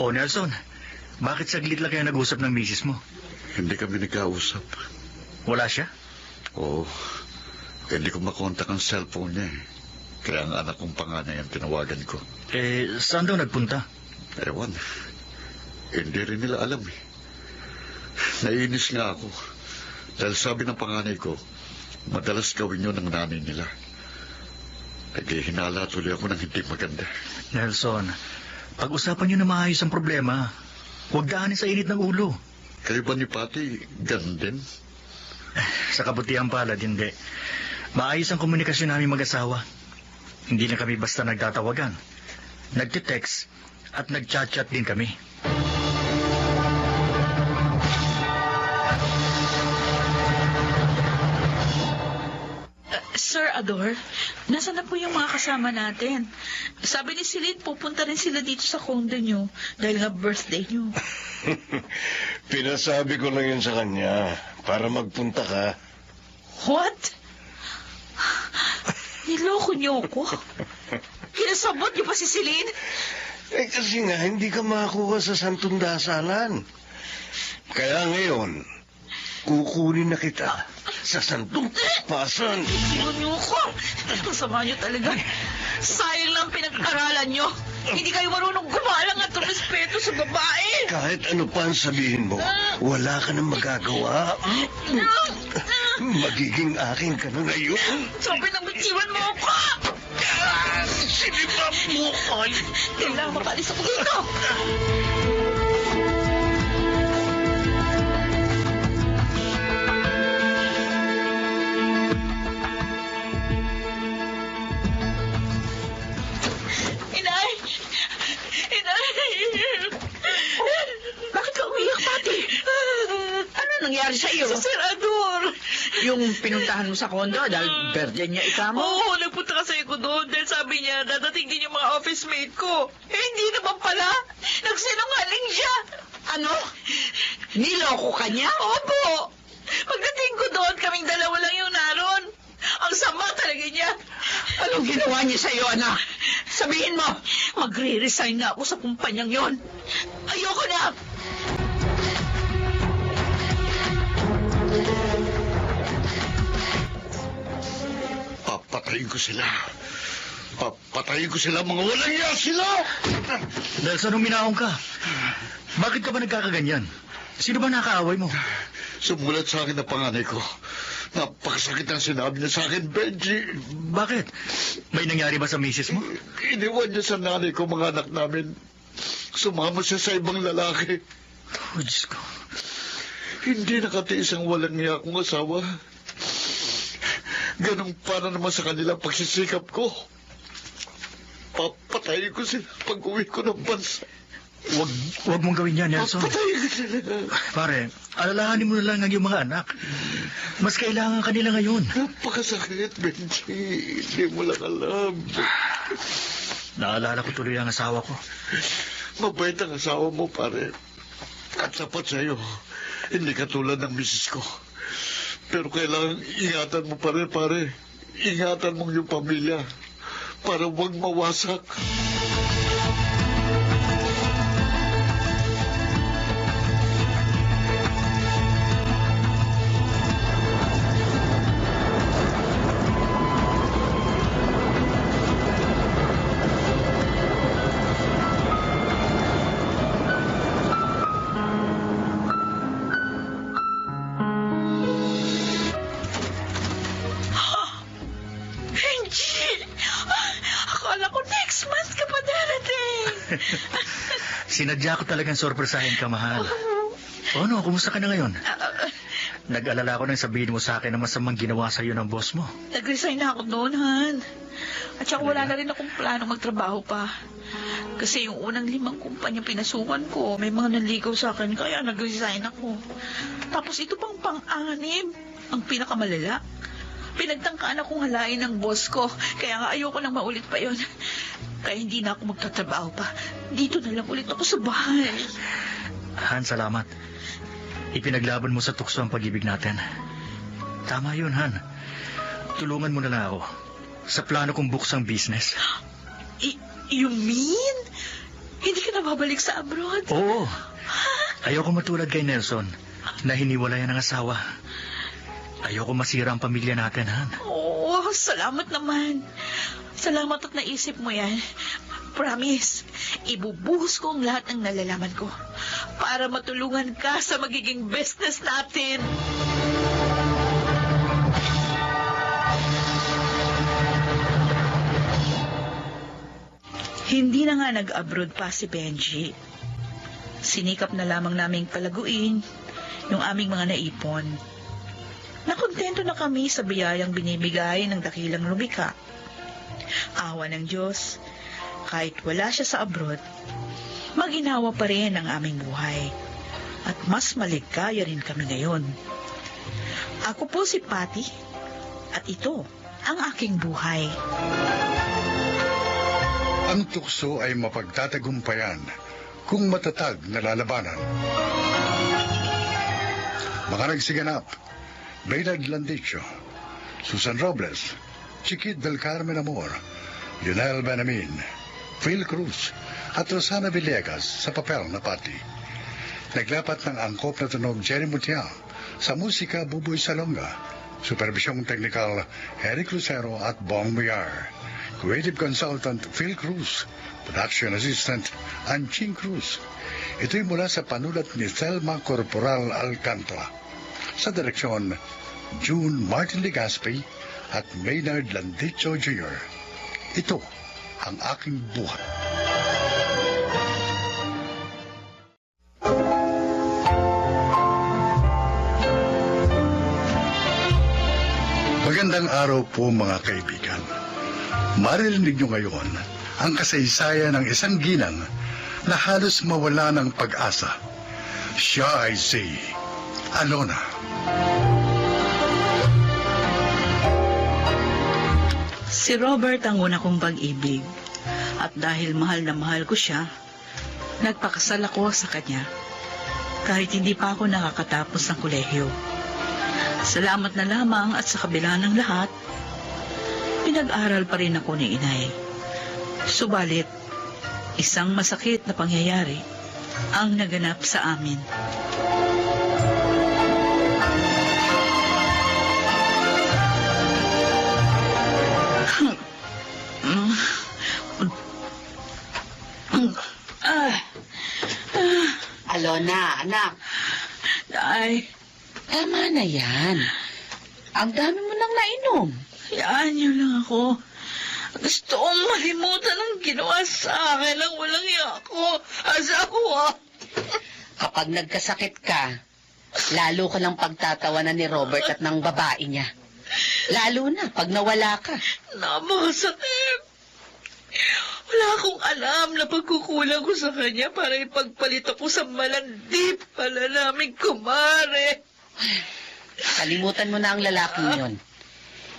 [SPEAKER 10] Oh, Nelson, bakit saglit lang kayo nag-usap ng misis mo?
[SPEAKER 7] Hindi kami nagkausap.
[SPEAKER 10] Wala siya?
[SPEAKER 7] Oo. Hindi ko makontak ang cellphone niya eh. Kaya ang anak kong panganay ang tinawagan ko.
[SPEAKER 10] Saan daw nagpunta?
[SPEAKER 7] Ewan. Hindi rin nila alam eh. Naiinis nga ako. Dahil sabi ng panganay ko, madalas gawin yun ng nanay nila. Naghihinala tuloy ako ng hindi maganda.
[SPEAKER 10] Nelson, pag-usapan niyo na maayos ang problema. Huwag daanin sa init ng ulo.
[SPEAKER 7] Kayo ba ni Pati, ganun din?
[SPEAKER 10] Sa kabutihan pala, hindi. Maayos ang komunikasyon namin mag-asawa. Hindi na kami basta nagtatawagan. Nagtitext at nagchat-chat din kami.
[SPEAKER 6] Sir Ador, nasaan na po yung mga kasama natin? Sabi ni Celine, pupunta rin sila dito sa condo nyo dahil nga birthday nyo.
[SPEAKER 3] Pinasabi ko lang yun sa kanya para magpunta ka.
[SPEAKER 6] What? Niloko niyo ako? Kinasabot niyo pa si Celine?
[SPEAKER 3] Kasi nga, hindi ka makakuha sa Santong Dasalan. Kaya ngayon, kukunin na kita sa Santong Pasan.
[SPEAKER 6] Sigon niyo ako. Masama niyo talaga. Sayang lang pinag-aralan niyo. Hindi kayo marunong gumalang at respeto sa babae.
[SPEAKER 3] Kahit ano pa ang sabihin mo, wala ka nang magagawa. Magiging akin ka na ngayon.
[SPEAKER 6] Sabi ng bitiwan mo ako.
[SPEAKER 3] Sinibab mo ko.
[SPEAKER 6] Kailangan makalis ako dito. Inay! Inay!
[SPEAKER 2] Bakit ka umiyak, Pati? Ano nangyari sa iyo?
[SPEAKER 6] Si Sir Ador!
[SPEAKER 2] Yung pinuntahan mo sa kondo dahil birthday niya ikamo?
[SPEAKER 6] Oo, nagpunta kasi ako doon dahil sabi niya, dadating din yung mga office mate ko. Eh, hindi naman pala. Nagsinungaling siya.
[SPEAKER 2] Ano? Niloko ka niya?
[SPEAKER 6] Opo. Pagdating ko doon, kaming dalawa lang yung naroon. Ang sama talaga niya.
[SPEAKER 2] Anong ginawa niya sa iyo, anak? Sabihin mo!
[SPEAKER 6] Magre-resign na ako sa kumpanyang yon. Ayoko na.
[SPEAKER 7] Papatayin ko sila. Papatayin ko sila, mga walang iya sila!
[SPEAKER 10] Nelson, uminaong ka. Bakit ka ba nagkakaganyan? Sino ba nakaaway mo?
[SPEAKER 7] Sumulat sa akin ang panganay ko. Napakasakit ang sinabi niya sa akin, Benji.
[SPEAKER 10] Bakit? May nangyari ba sa misis mo?
[SPEAKER 7] Iniwan niya sa nanay ko mga anak namin. Sumama siya sa ibang lalaki.
[SPEAKER 10] Oh, Diyos ko.
[SPEAKER 7] Hindi nakatiis ang walang niya akong asawa. Ganun para naman sa kanilang pagsisikap ko. Papatayin ko sila pag-uwi ko ng bansa.
[SPEAKER 10] Wag mong gawin yan, Nelson.
[SPEAKER 7] Papatayin ko sila.
[SPEAKER 10] Pare, alalahanin mo na lang ang iyong mga anak. Mas kailangan kanila ngayon.
[SPEAKER 7] Napakasakit, Benji. Hindi mo lang alam.
[SPEAKER 10] Naalala ko tuloy ang asawa ko.
[SPEAKER 7] Mabait ang asawa mo, pare. At sapat sa'yo. Hindi katulad ng misis ko. Pero kailangan ingatan mo pa rin, pare. Ingatan mong yung pamilya. Para huwag mawasak.
[SPEAKER 6] Benji! Akala ko next month ka pa darating.
[SPEAKER 10] Sinadya ko talagang sorpresahin ka, mahal. O ano, kumusta ka na ngayon? Nag-alala ko nang sabihin mo sa akin na masamang ginawa sa'yo ng boss mo.
[SPEAKER 6] Nag-resign na ako noon, Han. At saka wala na rin akong plano magtrabaho pa. Kasi yung unang 5 kumpanya pinasukan ko, may mga nanligaw sa akin, kaya nag-resign ako. Tapos ito pang pang-anim, ang pinakamalala. Pinagtangkaan akong halain ng boss ko, kaya nga ayoko nang maulit pa yon. Kaya hindi na ako magtatrabaho pa. Dito na lang ulit ako sa bahay.
[SPEAKER 10] Han, salamat. Ipinaglaban mo sa tukso ang pag-ibig natin. Tama yun, Han. Tulungan mo na lang ako sa plano kong buksang business.
[SPEAKER 6] You mean? Hindi ka na babalik sa abroad?
[SPEAKER 10] Oo. Ayoko matulad kay Nelson na hiniwalayan ng asawa. Ayoko masira ang pamilya natin, Han.
[SPEAKER 6] Oo, salamat naman. Salamat at naisip mo yan. Promise, ibubuhos ko ang lahat ng nalalaman ko para matulungan ka sa magiging business natin. Hindi na nga nag-abroad pa si Benji. Sinikap na lamang naming palaguin yung aming mga naipon. Nakontento na kami sa biyayang binibigay ng dakilang lumikha. Awa ng Diyos, kahit wala siya sa abroad, maginawa pa rin ang aming buhay. At mas maligaya rin kami ngayon. Ako po si Patty, at ito ang aking buhay.
[SPEAKER 1] Ang tukso ay mapagtatagumpayan kung matatag na lalabanan. Mga nagsiganap, Maynard Landicho, Susan Robles, Chiquit del Carmen Amor, Lionel Benamin, Phil Cruz, at Rosana Villegas sa papel na Patty. Naglapat ng angkop na tunog Jenny Mutia, sa musika Buboy Salonga, supervisyong technical Eric Lucero at Bong Muyar, creative consultant Phil Cruz, production assistant Anching Cruz. Ito'y mula sa panulat ni Thelma Corporal Alcantara. Sa direksyon, June Martin Legaspi at Maynard Landicho Jr. Ito ang aking buhay. Magandang araw po mga kaibigan. Maririnig niyo ngayon ang kasaysayan ng isang ginang na halos mawala ng pag-asa. Siya ay si Alona.
[SPEAKER 6] Si Robert ang una kong pag-ibig. At dahil mahal na mahal ko siya, nagpakasal ako sa kanya. Kahit hindi pa ako nakakatapos ng kolehiyo. Salamat na lamang at sa kabila ng lahat, pinag-aral pa rin ako ni inay. Subalit, isang masakit na pangyayari ang naganap sa amin.
[SPEAKER 11] Alona, anak.
[SPEAKER 6] Ay,
[SPEAKER 11] Tama na yan. Ang dami mo nang nainom.
[SPEAKER 6] hayaan niyo lang ako. Gusto kong malimutan ang ginawa sa akin ng walang iya ko. Asawa.
[SPEAKER 11] Kapag nagkasakit ka, lalo ka lang pagtatawanan ni Robert at ng babae niya. Lalo na pag nawala ka.
[SPEAKER 6] Napakasakit. Wala akong alam na pagkukulang ko sa kanya para ipagpalit ako sa malandip pala naming kumare.
[SPEAKER 11] Kalimutan mo na ang lalaking yon.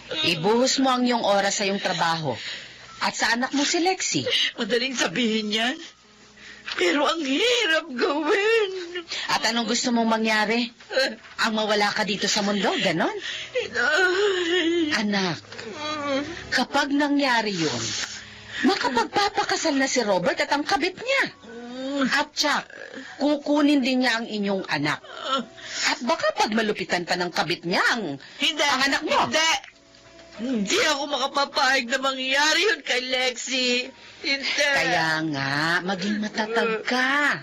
[SPEAKER 11] Ibuhos mo ang iyong oras sa iyong trabaho. At sa anak mo si Lexie.
[SPEAKER 6] Madaling sabihin yan. Pero ang hirap gawin.
[SPEAKER 11] At anong gusto mong mangyari? Ang mawala ka dito sa mundo, ganon?
[SPEAKER 6] Inay.
[SPEAKER 11] Anak, kapag nangyari yun, makapagpapakasal na si Robert at ang kabit niya. At siya, kukunin din niya ang inyong anak. At baka pag malupitan pa ng kabit niya ang anak mo.
[SPEAKER 6] Hindi. Hindi ako makapapahig na mangyari yun kay Lexie. Hindi.
[SPEAKER 11] Kaya nga, maging matatag ka.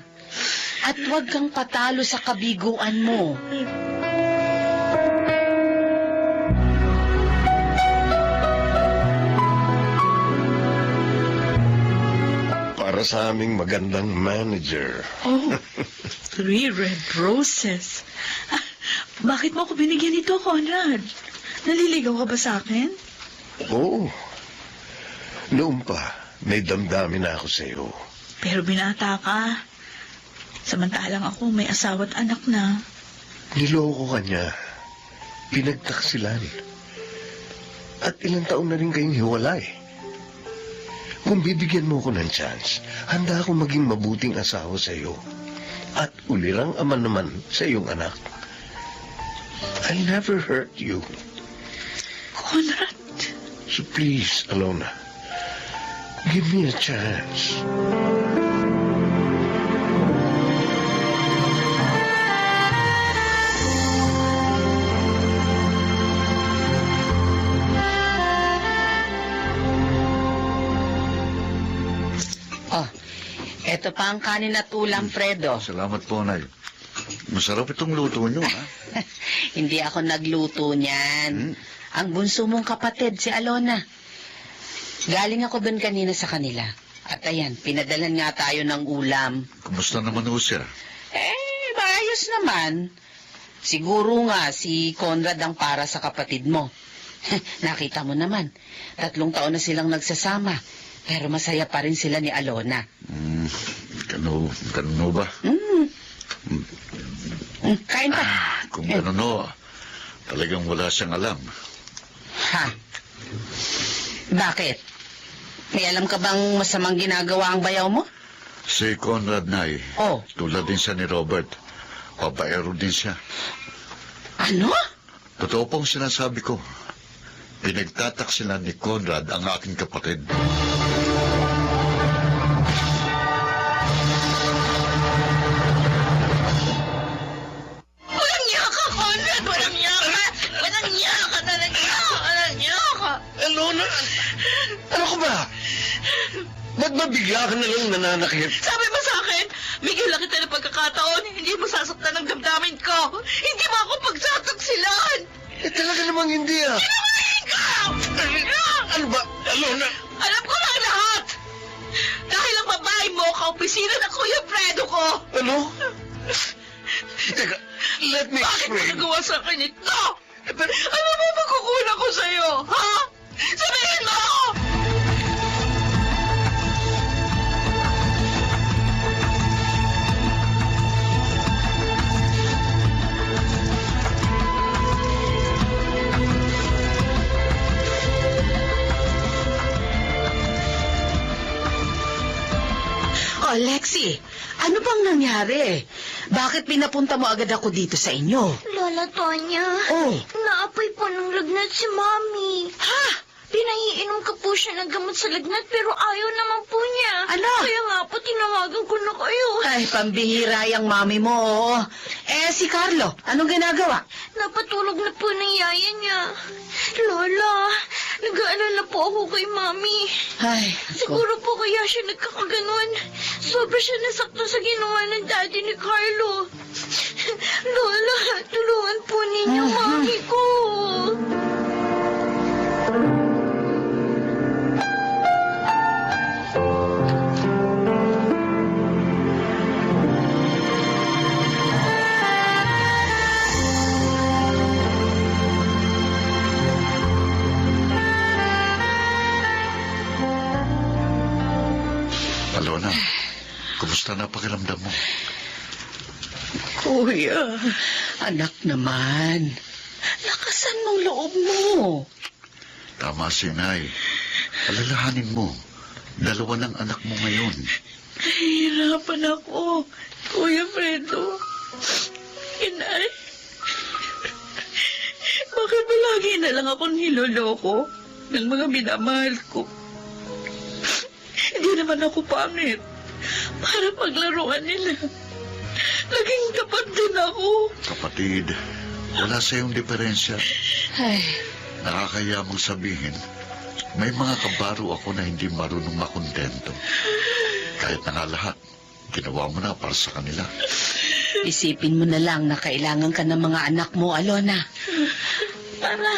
[SPEAKER 11] At huwag kang patalo sa kabiguan mo.
[SPEAKER 3] para sa aming magandang manager.
[SPEAKER 6] Oh, 3 red roses. Ah, bakit mo ako binigyan nito, Conrad? Naliligaw ka ba sa akin?
[SPEAKER 3] Oo. Noon pa, may damdamin na ako sa iyo.
[SPEAKER 6] Pero binata ka. Samantalang ako may asawa at anak na.
[SPEAKER 3] Niloko ka niya. Pinagtaksilan. At ilang taon na rin kayong hiwalay. Kung bibigyan mo ko ng chance, handa akong maging mabuting asawa sa iyo. At ulirang ama naman sa iyong anak. I'll never hurt you.
[SPEAKER 6] Conrad.
[SPEAKER 3] So please, Alona, give me a chance.
[SPEAKER 11] Oh, eto pa ang kanin at ulam, Fredo.
[SPEAKER 7] Salamat po, Nay. Masarap itong luto nyo, ha?
[SPEAKER 11] Hindi ako nagluto niyan. Ang bunso mong kapatid, si Alona. Galing ako doon kanina sa kanila. At ayan, pinadalan nga tayo ng ulam.
[SPEAKER 7] Kumusta naman ho siya?
[SPEAKER 11] Maayos naman. Siguro nga si Conrad ang para sa kapatid mo. Nakita mo naman, 3 taon na silang nagsasama. Pero masaya pa rin sila ni Alona.
[SPEAKER 7] Ganun ba?
[SPEAKER 11] Kain pa.
[SPEAKER 7] Kung ganun ho, talagang wala siyang alam.
[SPEAKER 11] Ha? Bakit? May alam ka bang masamang ginagawa ang bayaw mo?
[SPEAKER 7] Si Conrad, Nay.
[SPEAKER 11] Oh.
[SPEAKER 7] Tulad din siya ni Robert. Papaero din siya.
[SPEAKER 11] Ano?
[SPEAKER 7] Totoo pong sinasabi ko. Pinagtataksilan ni Conrad ang aking kapatid.
[SPEAKER 6] Walang niya ka, Conrad! Walang niya ka! Walang niya ka talaga! Walang niya ka!
[SPEAKER 3] Alona, ano ka ba? Ba't ba bigla ka na lang nananakit?
[SPEAKER 6] Sabi mo sa akin, bigyan lang kita ng pagkakataon, hindi mo sasaktan ang damdamin ko. Hindi mo ako pagsataksilan.
[SPEAKER 3] Talaga namang hindi, ah.
[SPEAKER 6] Sinungaling ka!
[SPEAKER 3] Ano ba? Alona!
[SPEAKER 6] Alam ko lang lahat! Dahil ang babae mo, kaopisina ng Kuya Fredo ko!
[SPEAKER 3] Ano? Teka, let me
[SPEAKER 6] Bakit mo
[SPEAKER 3] explain.
[SPEAKER 6] nagawa sa akin ito? Ano mo magkukulang ko sa'yo, ha? Sabihin mo!
[SPEAKER 11] Oh, Lexi, ano bang nangyari? Bakit pinapunta mo agad ako dito sa inyo?
[SPEAKER 8] Lola Tonya,
[SPEAKER 11] Oh.
[SPEAKER 8] naapoy po ng lagnat si Mami.
[SPEAKER 11] Ha?
[SPEAKER 8] Pinaiinom ka po siya ng gamot sa lagnat pero ayaw naman po niya.
[SPEAKER 11] Ano?
[SPEAKER 8] Kaya nga po tinawagan ko na kayo.
[SPEAKER 11] Ay, pambihira yung mami mo, oo. Si Carlo, anong ginagawa?
[SPEAKER 8] Napatulog na po ng yaya niya. Lola, nag-aalala po ako kay Mami.
[SPEAKER 11] Ay,
[SPEAKER 8] Siguro po kaya siya nagkakaganon. Sobra siya nasaktan sa ginawa ng daddy ni Carlo. Lola, tulungan po ninyo Mami ko.
[SPEAKER 7] Alona, kumusta na pakiramdam mo?
[SPEAKER 11] Kuya, anak naman. Lakasan mong loob mo.
[SPEAKER 7] Tama si Nay. Alalahanin mo. 2 ng anak mo ngayon.
[SPEAKER 6] Nahihirapan ako, Kuya Fredo. Inay, bakit ba lagi na lang ako niloloko ng mga minamahal ko? Hindi naman ako pangit para paglaruan nila. Naging tapat din ako.
[SPEAKER 7] Kapatid, wala sa iyong diferensya.
[SPEAKER 11] Ay,
[SPEAKER 7] Nakakaya mong sabihin, may mga kabaro ako na hindi marunong makontento. Kahit na nga lahat, ginawa mo na para sa kanila.
[SPEAKER 11] isipin mo na lang na kailangan ka ng mga anak mo, Alona. Para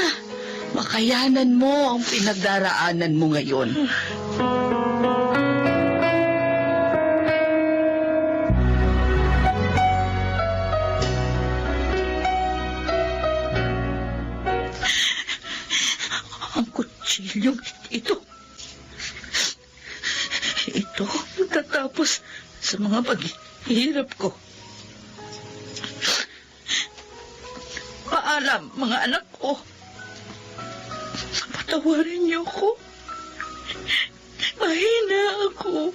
[SPEAKER 11] makayanan mo ang pinagdaraanan mo ngayon.
[SPEAKER 6] milyong ito. Ito matatapos sa mga paghihirap ko. Paalam, mga anak ko. Patawarin niyo ko. Mahina ako.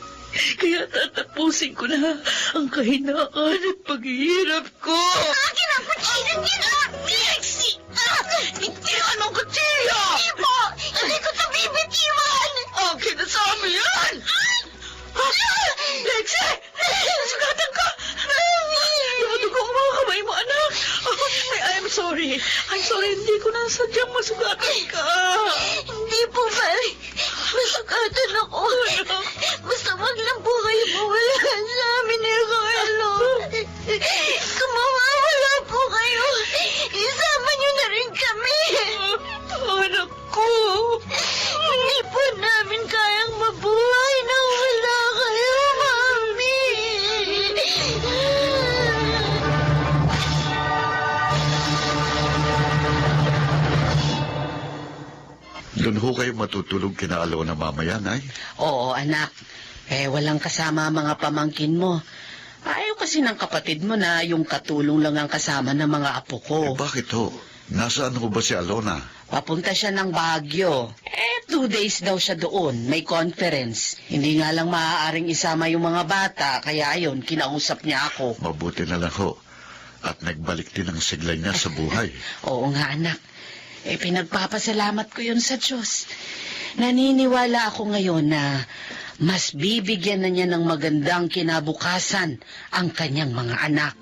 [SPEAKER 6] Kaya tatapusin ko na ang kahinaan at paghihirap ko.
[SPEAKER 8] Akin ang kutsila niya! Lexi!
[SPEAKER 6] Bitiwan ang kutsilyo!
[SPEAKER 8] Hindi po! Hindi ko ito bibitiwan!
[SPEAKER 6] Akin na sa amin yan! Lexi! Sugatan ka! Nadugo ang mga kamay mo, anak! I'm sorry. I'm sorry. Hindi ko na sadyang masugatan ka.
[SPEAKER 8] Hindi po, Mari. Masukatan ako. Basta wag lang po kayo mawala sa amin ni Carlo. Kung mawawala po kayo, isama niyo na rin kami.
[SPEAKER 6] Anak ko.
[SPEAKER 8] Hindi po namin kayang mabuhay na wala kayo, Mami.
[SPEAKER 7] Doon ho kayo matutulog kina Alona mamaya, Nay.
[SPEAKER 11] Oo, anak. Walang kasama ang mga pamangkin mo. Ayaw kasi ng kapatid mo na yung katulong lang ang kasama ng mga apo ko.
[SPEAKER 7] Bakit ho? Nasaan ho ba si Alona?
[SPEAKER 11] Papunta siya ng Baguio. 2 days daw siya doon. May conference. Hindi nga lang maaaring isama yung mga bata. Kaya ayun, kinausap niya ako.
[SPEAKER 7] Mabuti na lang ho. At nagbalik din ang siglay niya sa buhay.
[SPEAKER 11] Oo nga, anak. Pinagpapasalamat ko yun sa Diyos. Naniniwala ako ngayon na mas bibigyan na niya ng magandang kinabukasan ang kanyang mga anak.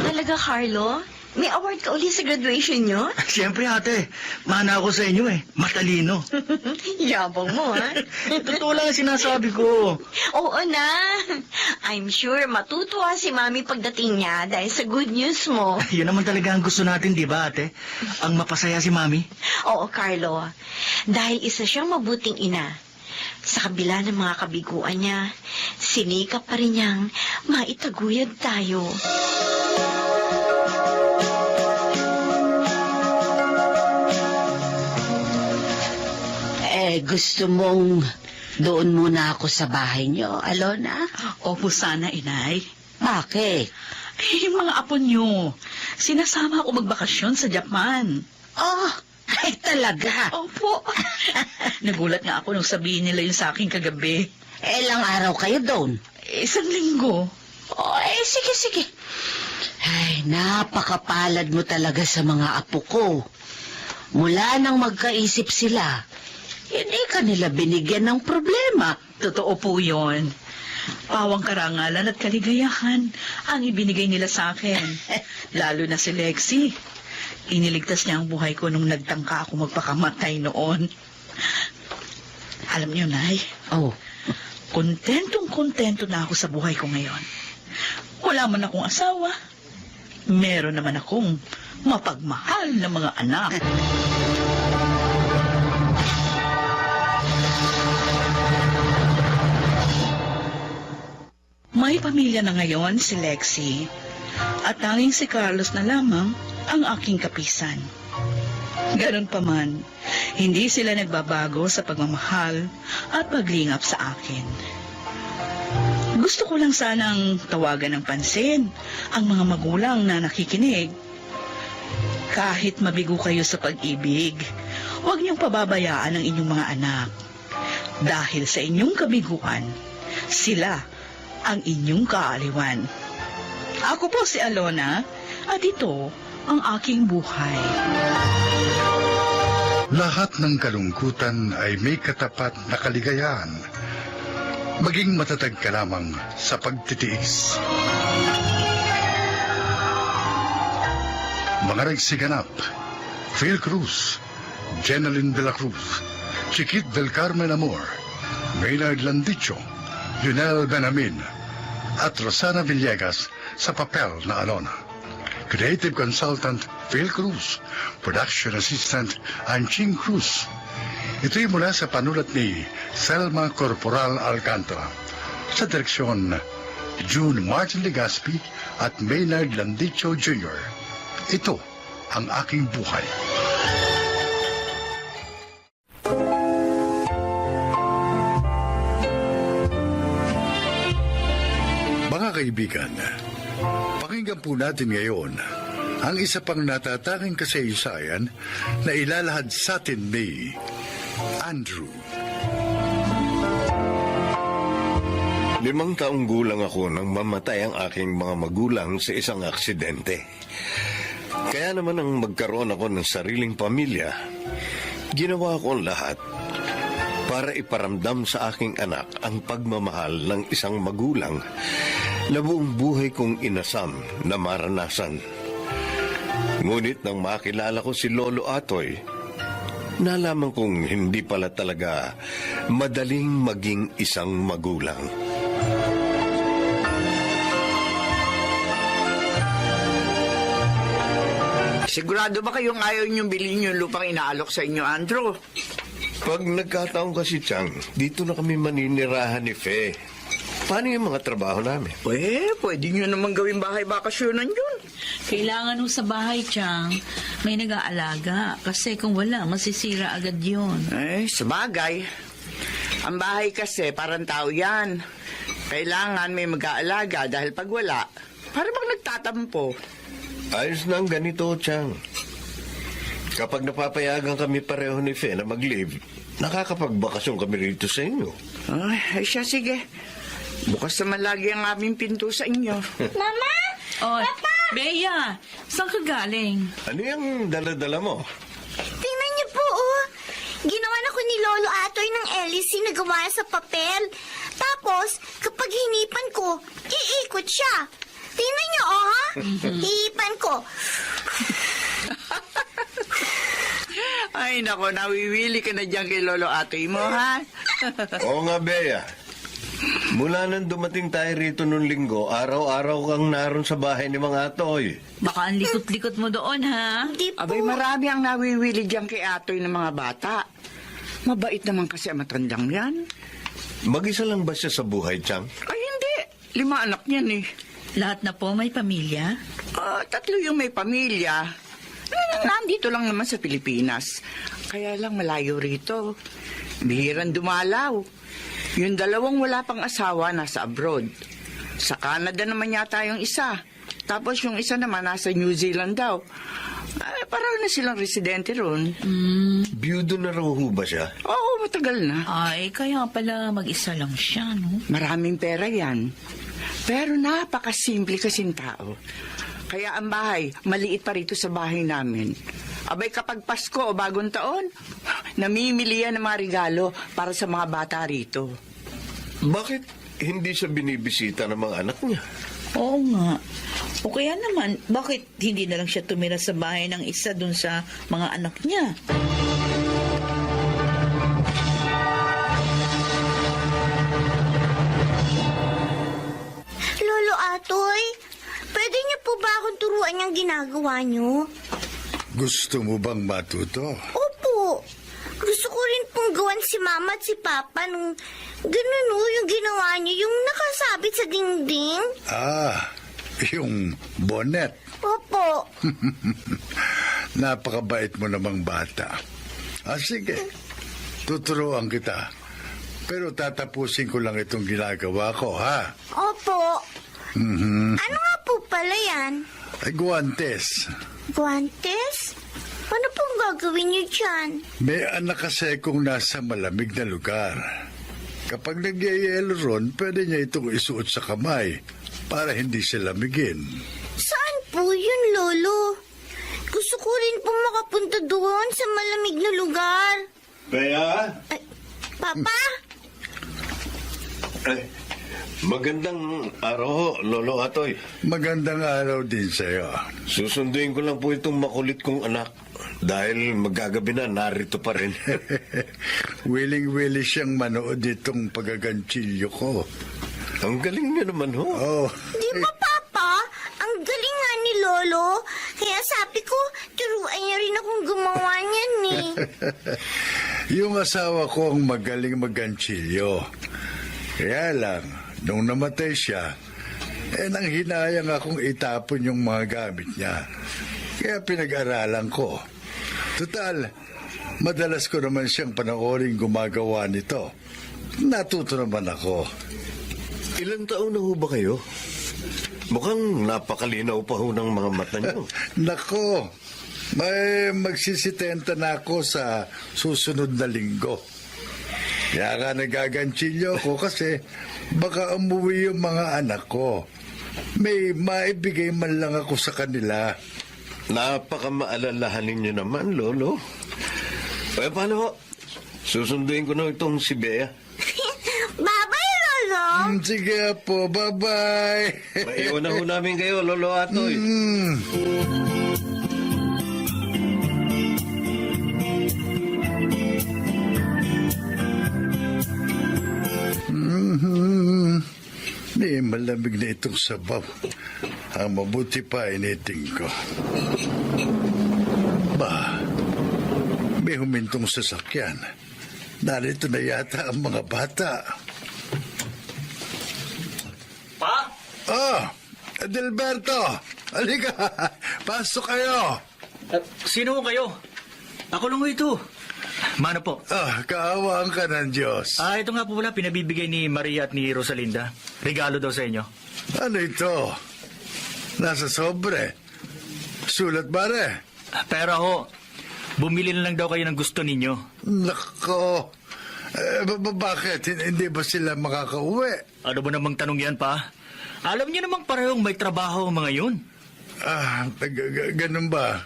[SPEAKER 4] Talaga, Carlo? May award ka uli sa graduation nyo?
[SPEAKER 10] Siyempre ate, mana ako sa inyo matalino.
[SPEAKER 4] Yabang mo, ha?
[SPEAKER 10] Totoo lang ang sinasabi ko.
[SPEAKER 4] Oo na. I'm sure matutuwa si Mami pagdating niya dahil sa good news mo.
[SPEAKER 10] Yun naman talaga ang gusto natin, di ba ate? Ang mapasaya si Mami.
[SPEAKER 4] Oo, Carlo. Dahil isa siyang mabuting ina. Sa kabila ng mga kabiguan niya, sinikap pa rin niyang maitaguyod tayo.
[SPEAKER 11] Gusto mong doon muna ako sa bahay niyo, Alona?
[SPEAKER 6] Opo sana, inay.
[SPEAKER 11] Bakit?
[SPEAKER 6] Yung mga apo niyo, sinasama ako magbakasyon sa Japan.
[SPEAKER 11] Oh, talaga?
[SPEAKER 6] Opo. Nagulat nga ako nung sabihin nila yun sa akin kagabi.
[SPEAKER 11] Ilang araw kayo doon?
[SPEAKER 6] 1 linggo.
[SPEAKER 11] Sige. Ay, napakapalad mo talaga sa mga apo ko. Mula nang magkaisip sila, hindi ka nila binigyan ng problema.
[SPEAKER 6] Totoo po yun. Pawang karangalan at kaligayahan ang ibinigay nila sa akin. Lalo na si Lexi. Iniligtas niya ang buhay ko nung nagtangka ako magpakamatay noon. Alam niyo, Nay,
[SPEAKER 11] Oh,
[SPEAKER 6] kontentong-kontento na ako sa buhay ko ngayon. Wala man akong asawa. Meron naman akong mapagmahal na mga anak. May pamilya na ngayon si Lexi at tanging si Carlos na lamang ang aking kapisan. Ganon pa man, hindi sila nagbabago sa pagmamahal at paglingap sa akin. Gusto ko lang sanang tawagan ng pansin ang mga magulang na nakikinig. Kahit mabigo kayo sa pag-ibig, huwag niyong pababayaan ang inyong mga anak. Dahil sa inyong kabiguan, sila ang inyong kaaliwan. Ako po si Alona at ito ang aking buhay.
[SPEAKER 1] Lahat ng kalungkutan ay may katapat na kaligayahan. Maging matatag ka lamang sa pagtitiis. Mga nagsiganap, Phil Cruz, Jeneline de la Cruz, Chiquit del Carmen Amor, Maynard Landicho, Lionel Benamin, at Rosana Villegas sa papel na Alona. Creative Consultant, Phil Cruz. Production Assistant Anching Cruz. Ito'y mula sa panulat ni Selma Corporal Alcantara. Sa direksyon, June Martin Legaspi at Maynard Landicho Jr. Ito ang aking buhay. Mga kaibigan, pakinggan po natin ngayon ang isa pang natatanging kasaysayan na ilalahad sa atin ni Andrew.
[SPEAKER 3] 5 taong gulang ako nang mamatay ang aking mga magulang sa isang aksidente. Kaya naman nang magkaroon ako ng sariling pamilya, ginawa ko ang lahat para iparamdam sa aking anak ang pagmamahal ng isang magulang na buong buhay kong inasam na maranasan. Ngunit nang makilala ko si Lolo Atoy, nalaman kong hindi pala talaga madaling maging isang magulang.
[SPEAKER 2] Sigurado ba kayong ayaw niyong bilhin yung lupang inaalok sa inyo, Andrew?
[SPEAKER 3] Pag nagkataon kasi, Chang, dito na kami maninirahan ni Fe. Paano yung mga trabaho namin?
[SPEAKER 2] Pwede niyo naman gawing bahay bakasyonan yun.
[SPEAKER 6] Kailangan ho sa bahay, Chang. May nag-aalaga. Kasi kung wala, masisira agad yun.
[SPEAKER 2] Sabagay. Ang bahay kasi parang tao yan. Kailangan may mag-aalaga dahil pag wala, para bang nagtatampo.
[SPEAKER 3] Ayos na ang ganito, Chang. Kapag napapayagan kami pareho ni Fe na mag-leave, nakakapagbakasyon kami rito sa inyo.
[SPEAKER 2] Ay, siya, sige. Bukas naman lagi ang aming pinto sa inyo.
[SPEAKER 8] Mama!
[SPEAKER 6] Oh, Bea, saan ka galing?
[SPEAKER 3] Ano yung dala-dala mo?
[SPEAKER 8] Tingnan niyo po, oh. Ginawa na ko ni Lolo Atoy ng LEC na gawa sa papel. Tapos, kapag hinipan ko, iikot siya. Tingnan niyo, oh, ha? Hihipan ko.
[SPEAKER 2] Ay, nako, nawiwili ka na dyan kay Lolo Atoy mo, ha?
[SPEAKER 3] Oo nga, Bea. Mula nang dumating tayo rito nung linggo, araw-araw kang naroon sa bahay ni mga Atoy.
[SPEAKER 6] Baka ang likot-likot mo doon, ha?
[SPEAKER 8] Di po.
[SPEAKER 2] Abay, marami ang nawiwili dyan kay Atoy ng mga bata. Mabait naman kasi ang matandang yan.
[SPEAKER 3] Mag-isa lang ba siya sa buhay, Chang?
[SPEAKER 2] Ay, hindi. 5 anak niyan, eh.
[SPEAKER 6] Lahat na po may pamilya?
[SPEAKER 2] 3 yung may pamilya. Nandito lang naman sa Pilipinas. Kaya lang malayo rito. Bihirang dumalaw. Yung 2 wala pang asawa, nasa abroad. Sa Canada naman yata yung isa. Tapos yung isa naman nasa New Zealand daw. Parang na silang residente ron.
[SPEAKER 3] Biyudo na raw ho ba siya?
[SPEAKER 2] Oo, matagal na.
[SPEAKER 6] Ay, kaya pala mag-isa lang siya, no?
[SPEAKER 2] Maraming pera yan. Pero napakasimple kasing tao. Kaya ang bahay, maliit pa rito sa bahay namin. Abay, kapag Pasko o Bagong Taon, namimili yan ng mga regalo para sa mga bata rito.
[SPEAKER 3] Bakit hindi siya binibisita ng mga anak niya?
[SPEAKER 6] Oo nga. O kaya naman, bakit hindi na lang siya tumira sa bahay ng isa dun sa mga anak niya?
[SPEAKER 8] Lolo Atoy, pwede niyo po ba akong turuan yung ginagawa niyo?
[SPEAKER 1] Gusto mo bang matuto?
[SPEAKER 8] Opo. Gusto ko rin pong gawan si Mama at si Papa nung ganun yung ginawa niyo, yung nakasabit sa dingding.
[SPEAKER 1] Yung bonnet.
[SPEAKER 8] Opo.
[SPEAKER 1] Napakabait mo namang bata. Sige. Tuturuan kita. Pero tatapusin ko lang itong ginagawa ko, ha?
[SPEAKER 8] Opo. Ano nga po pala yan?
[SPEAKER 1] Ay, guwantes.
[SPEAKER 8] Guantes? Ano pong gagawin niyo dyan?
[SPEAKER 1] May anak kasi kung nasa malamig na lugar. Kapag nagyayelo ron, pwede niya itong isuot sa kamay para hindi siya lamigin.
[SPEAKER 8] Saan po yun, Lolo? Gusto ko rin pong makapunta doon sa malamig na lugar.
[SPEAKER 3] Bea?
[SPEAKER 8] Ay, Papa?
[SPEAKER 3] Magandang araw ho, Lolo Atoy.
[SPEAKER 1] Magandang araw din sa'yo.
[SPEAKER 3] Susunduin ko lang po itong makulit kong anak. Dahil magagabi na, narito pa rin.
[SPEAKER 1] Willing-willing siyang manood itong pagagantsilyo ko.
[SPEAKER 3] Ang galing niya naman ho.
[SPEAKER 1] Oh.
[SPEAKER 8] Di ba, Papa? Ang galing nga ni Lolo. Kaya sabi ko, akong gumawa niyan eh.
[SPEAKER 1] Yung asawa ko ang magaling magganchilyo. Kaya lang, nung namatay siya, nang hinayang akong itapon yung mga gamit niya. Kaya pinag-aralan ko. Total, madalas ko naman siyang panoorin gumagawa nito. Natuto naman ako.
[SPEAKER 3] Ilang taon na ho ba kayo? Mukhang napakalinaw pa ho ng mga mata niyo.
[SPEAKER 1] Nako, may magsisitenta na ako sa susunod na linggo. Kaya nga nagaganchilyo ko kasi baka umuwi yung mga anak ko. May maibigay man lang ako sa kanila.
[SPEAKER 3] Napakamaalalahanin niyo naman, Lolo. Paano ho? Susunduin ko na itong si Bea.
[SPEAKER 8] Bye-bye, Lolo.
[SPEAKER 1] Sige po, bye-bye.
[SPEAKER 3] Maiwan na ho namin kayo, Lolo Atoy.
[SPEAKER 1] May malamig na itong sabaw. Ang mabuti pa initing ko. May humintong sasakyan. Narito na yata ang mga bata.
[SPEAKER 10] Pa?
[SPEAKER 1] Oh, Adelberto! Halika! Pasok kayo!
[SPEAKER 10] Sino ho kayo? Ako lang ho ito. Mano po?
[SPEAKER 1] Kaawaan ka ng Diyos.
[SPEAKER 10] Ito nga po pala, pinabibigay ni Maria at ni Rosalinda. Regalo daw sa inyo.
[SPEAKER 1] Ano ito? Nasa sobre. Sulat bare.
[SPEAKER 10] Pero ho, bumili na lang daw kayo ng gusto ninyo.
[SPEAKER 1] Nako. Bakit? Hindi ba sila makakauwi?
[SPEAKER 10] Ano ba namang tanong yan, pa? Alam niyo namang parehong may trabaho ang mga yun.
[SPEAKER 1] Ganun ba?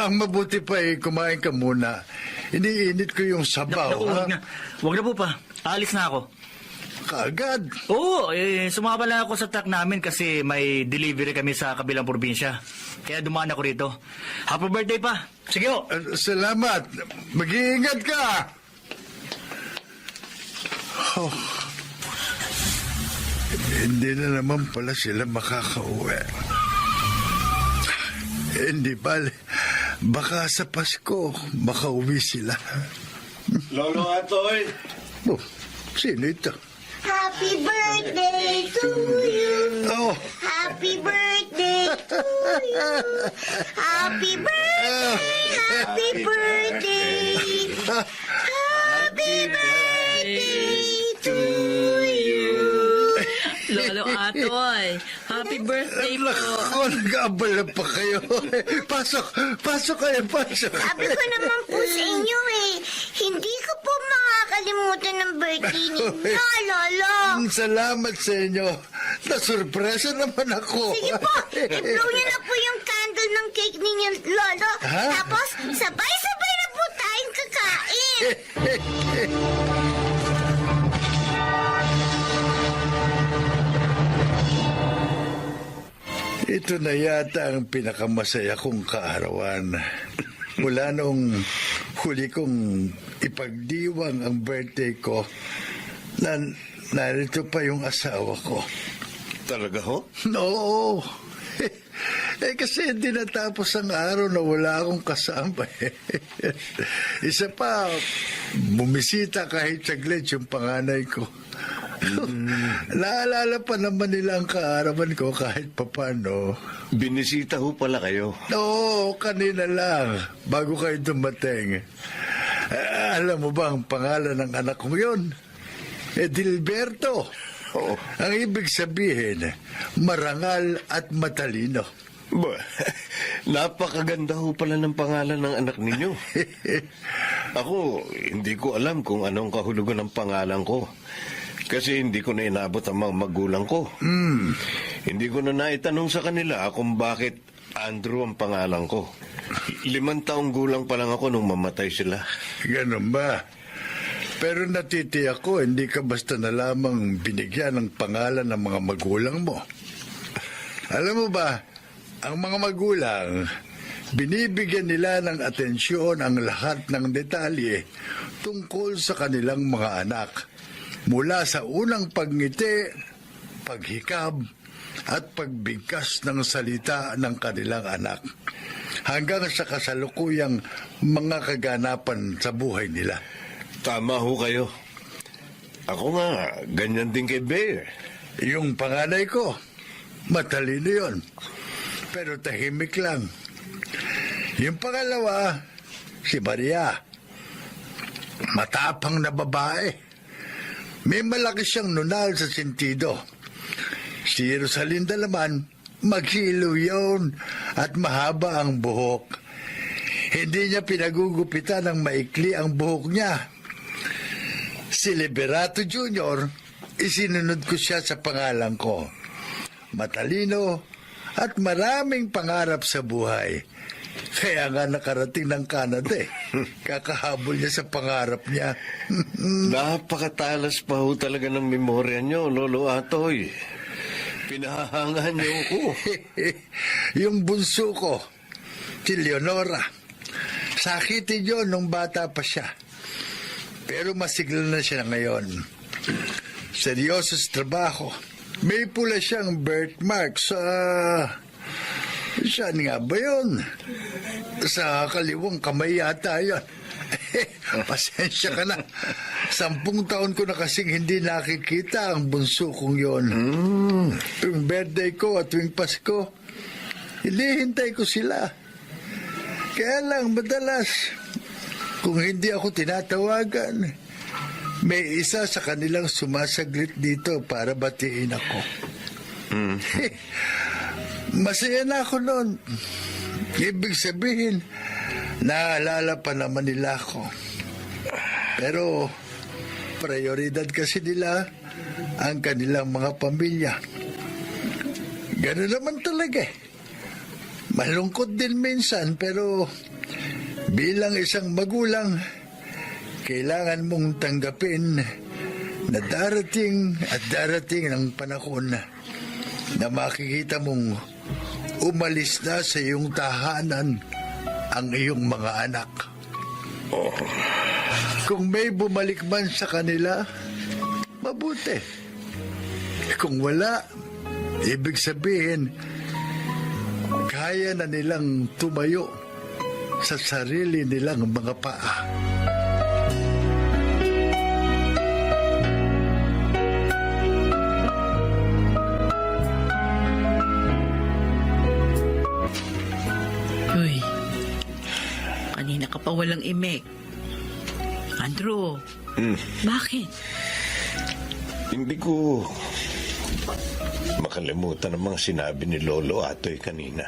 [SPEAKER 1] Mabuti pa kumain ka muna. Iniinit ko yung sabaw.
[SPEAKER 10] Huwag na. Huwag na po pa. Alis na ako.
[SPEAKER 1] Kaagad?
[SPEAKER 10] Oo, sumama lang ako sa truck namin kasi may delivery kami sa kabilang probinsya. Kaya dumaan ako rito. Happy birthday pa. Sige ho.
[SPEAKER 1] Salamat. Mag-iingat ka. Oh. Hindi na naman pala sila makakauwi. Hindi bale. Baka sa Pasko, makauwi sila.
[SPEAKER 3] Lolo Atoy!
[SPEAKER 1] Oh, sino ito?
[SPEAKER 8] Happy birthday to you.
[SPEAKER 1] Oh,
[SPEAKER 8] Happy birthday to you. Happy birthday. Happy birthday. Happy birthday to you.
[SPEAKER 6] Lolo Atoy, happy birthday po.
[SPEAKER 1] Nako, nag-aabala pa kayo. Pasok kayo, pasok.
[SPEAKER 8] Sabi ko naman po sa inyo hindi ko po makakalimutan ng birthday ninyo, Lolo.
[SPEAKER 1] Salamat sa inyo. Nasurpresa naman ako.
[SPEAKER 8] Sige po, i-blow niyo na po yung candle ng cake ninyo, Lolo.
[SPEAKER 1] Ha?
[SPEAKER 8] Tapos, sabay-sabay na po tayong kakain.
[SPEAKER 1] Ito na yata ang pinakamasaya kong kaarawan. Mula nung huli kong ipagdiwang ang birthday ko, narito pa yung asawa ko.
[SPEAKER 3] Talaga ho?
[SPEAKER 1] Oo. Kasi hindi natapos ang araw na wala akong kasama. Isa pa, bumisita kahit saglit yung panganay ko. Naalala pa naman nila ang kaarawan ko kahit papano.
[SPEAKER 3] Binisita ho pala kayo.
[SPEAKER 1] Oo, kanina lang, bago kayo dumating. Alam mo ba ang pangalan ng anak mo yun? Edilberto.
[SPEAKER 3] Oo.
[SPEAKER 1] Ang ibig sabihin, marangal at matalino.
[SPEAKER 3] Napakaganda ho pala ng pangalan ng anak ninyo. Ako, hindi ko alam kung anong kahulugan ng pangalan ko. Kasi hindi ko na inabot ang mga magulang ko. Hindi ko na naitanong sa kanila kung bakit Andrew ang pangalan ko. 5 taong gulang pa lang ako nung mamatay sila.
[SPEAKER 1] Ganun ba? Pero natitiyak ko, hindi ka basta na lamang binigyan ng pangalan ng mga magulang mo. Alam mo ba, ang mga magulang, binibigyan nila ng atensyon ang lahat ng detalye tungkol sa kanilang mga anak. Mula sa unang pagngiti, paghikab, at pagbigkas ng salita ng kanilang anak. hanggang sa kasalukuyang mga kaganapan sa buhay nila.
[SPEAKER 3] Tama ho kayo. Ako nga, ganyan din kay Bea.
[SPEAKER 1] Yung panganay ko, matalino yun, pero tahimik lang. Yung pangalawa, si Maria, matapang na babae. May malaki siyang nunal sa sentido. Si Rosalinda naman, maghilo yun at mahaba ang buhok. Hindi niya pinagugupitan ng maikli ang buhok niya. Si Liberato Jr., isinunod ko siya sa pangalan ko. Matalino at maraming pangarap sa buhay. Kaya nga nakarating ng Canada eh. Kakahabol niya sa pangarap niya.
[SPEAKER 3] Napakatalas pa ho talaga ng memorya niyo, Lolo Atoy. Pinahahangahan niyo ako.
[SPEAKER 1] Yung bunso ko, si Leonora. Sakitin yun nung bata pa siya. Pero masigla na siya ngayon. Seryoso sa trabaho. May pula siyang birthmark sa... Saan nga ba yun? Sa kaliwang kamay yata yun. Pasensya ka na. 10 taon ko na kasing hindi nakikita ang bunso kong yun. Tuwing birthday ko at tuwing Pasko, hinihintay ko sila. Kaya lang madalas, kung hindi ako tinatawagan, may isa sa kanilang sumasaglit dito para batiin ako. Masaya na ako noon. Ibig sabihin, naalala pa naman nila ako. Pero, prioridad kasi nila ang kanilang mga pamilya. Ganun naman talaga eh. Malungkot din minsan, pero bilang isang magulang, kailangan mong tanggapin na darating at darating ang panahon na makikita mong umalis na sa iyong tahanan ang iyong mga anak. Kung may bumalik man sa kanila, mabuti. Kung wala, ibig sabihin, kaya na nilang tumayo sa sarili nilang mga paa.
[SPEAKER 6] Uy, kanina ka pa walang imek. Andrew, bakit?
[SPEAKER 3] Hindi ko makalimutan ang mga sinabi ni Lolo Atoy kanina.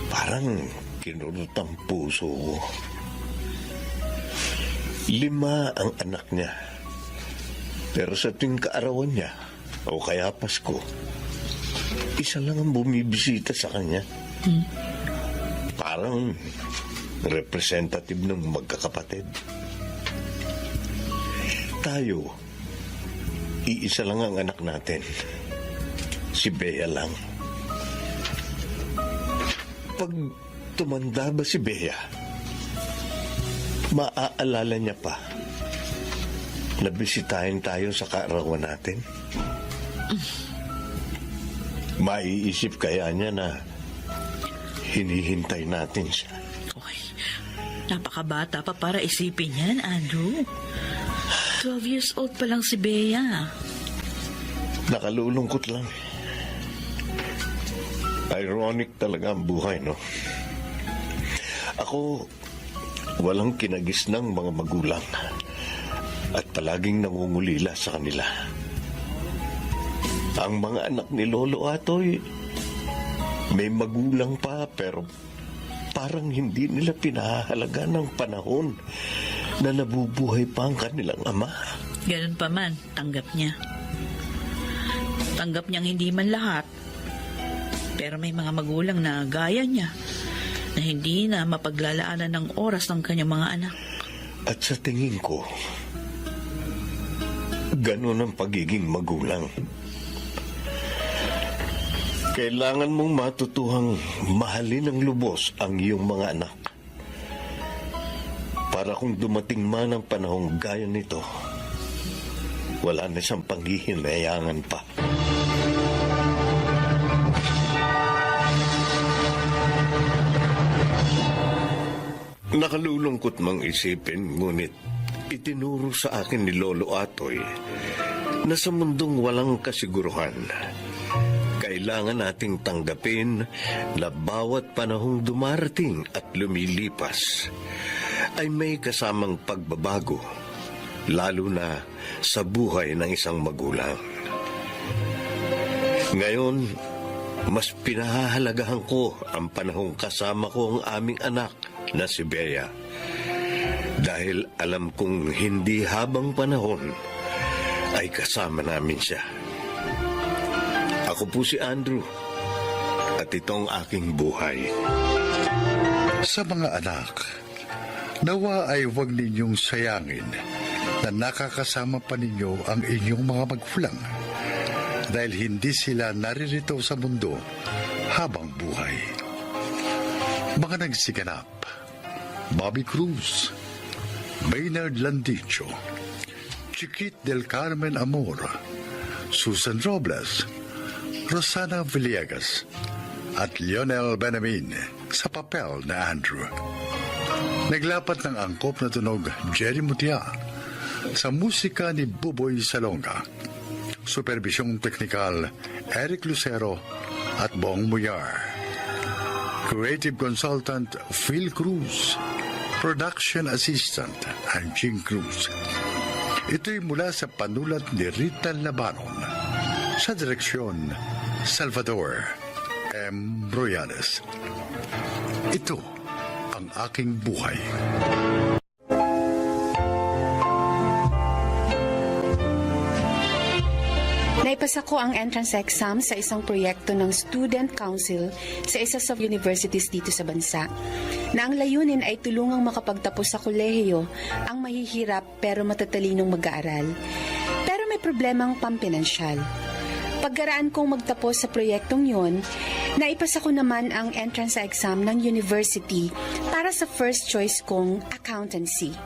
[SPEAKER 3] Parang kinurot ang puso ko. 5 ang anak niya. Pero sa tuwing kaarawan niya, o kaya Pasko, isa lang ang bumibisita sa kanya. Parang representative ng magkakapatid. Tayo, iisa lang ang anak natin. Si Bea lang. Pag tumanda ba si Bea, maaalala niya pa na bisitahin tayo sa kaarawan natin? Maiisip kaya niya na hinihintay natin siya?
[SPEAKER 6] Uy, napakabata pa para isipin yan, Andrew. 12 years old pa lang si Bea.
[SPEAKER 3] Nakalulungkot lang. Ironic talaga ang buhay, no? Ako, walang kinagis ng mga magulang at palaging nangungulila sa kanila. Ang mga anak ni Lolo Atoy, may magulang pa pero parang hindi nila pinahalaga ng panahon na nabubuhay pa ang kanilang ama.
[SPEAKER 6] Ganun pa man, tanggap niya. Tanggap niyang hindi man lahat. Pero may mga magulang na gaya niya na hindi na mapaglalaanan ng oras ng kanyang mga anak.
[SPEAKER 3] At sa tingin ko, ganun ang pagiging magulang. Kailangan mong matutuhang mahalin ng lubos ang iyong mga anak. Para kung dumating man ang panahong gaya nito, wala na siyang panghihinayangan pa. Nakalulungkot mang isipin, ngunit itinuro sa akin ni Lolo Atoy na sa mundong walang kasiguruhan, kailangan nating tanggapin na bawat panahong dumarating at lumilipas ay may kasamang pagbabago, lalo na sa buhay ng isang magulang. Ngayon, mas pinahahalagahan ko ang panahong kasama ko ang aming anak na si Bea. Dahil alam kong hindi habang panahon ay kasama namin siya. Ako po si Andrew at itong aking buhay.
[SPEAKER 1] Sa mga anak, nawa ay huwag ninyong sayangin na nakakasama pa ninyo ang inyong mga magulang dahil hindi sila naririto sa mundo habang buhay. Mga nagsiganap: Bobby Cruz, Maynard Landicho, Chiquit del Carmen Amor, Susan Robles, Rosana Villegas, at Lionel Benamin sa papel na Andrew. Naglapat ng angkop na tunog Jerry Mutia, sa musika ni Buboy Salonga. Supervisyong teknikal Eric Lucero at Bong Muyar. Creative Consultant Phil Cruz. Production Assistant Anjing Cruz. Ito'y mula sa panulat ni Rita Labanon. Sa direksyon Salvador M. Royales. Ito ang aking buhay.
[SPEAKER 12] Naipasa ko ang entrance exam sa isang proyekto ng Student Council sa isa sa universities dito sa bansa, na ang layunin ay tulungang makapagtapos sa kolehiyo ang mahihirap pero matatalinong mag-aaral. Pero may problemang pampinansyal. Pagkaraan kong magtapos sa proyektong yon, naipasa ko naman ang entrance exam ng university para sa first choice kong accountancy.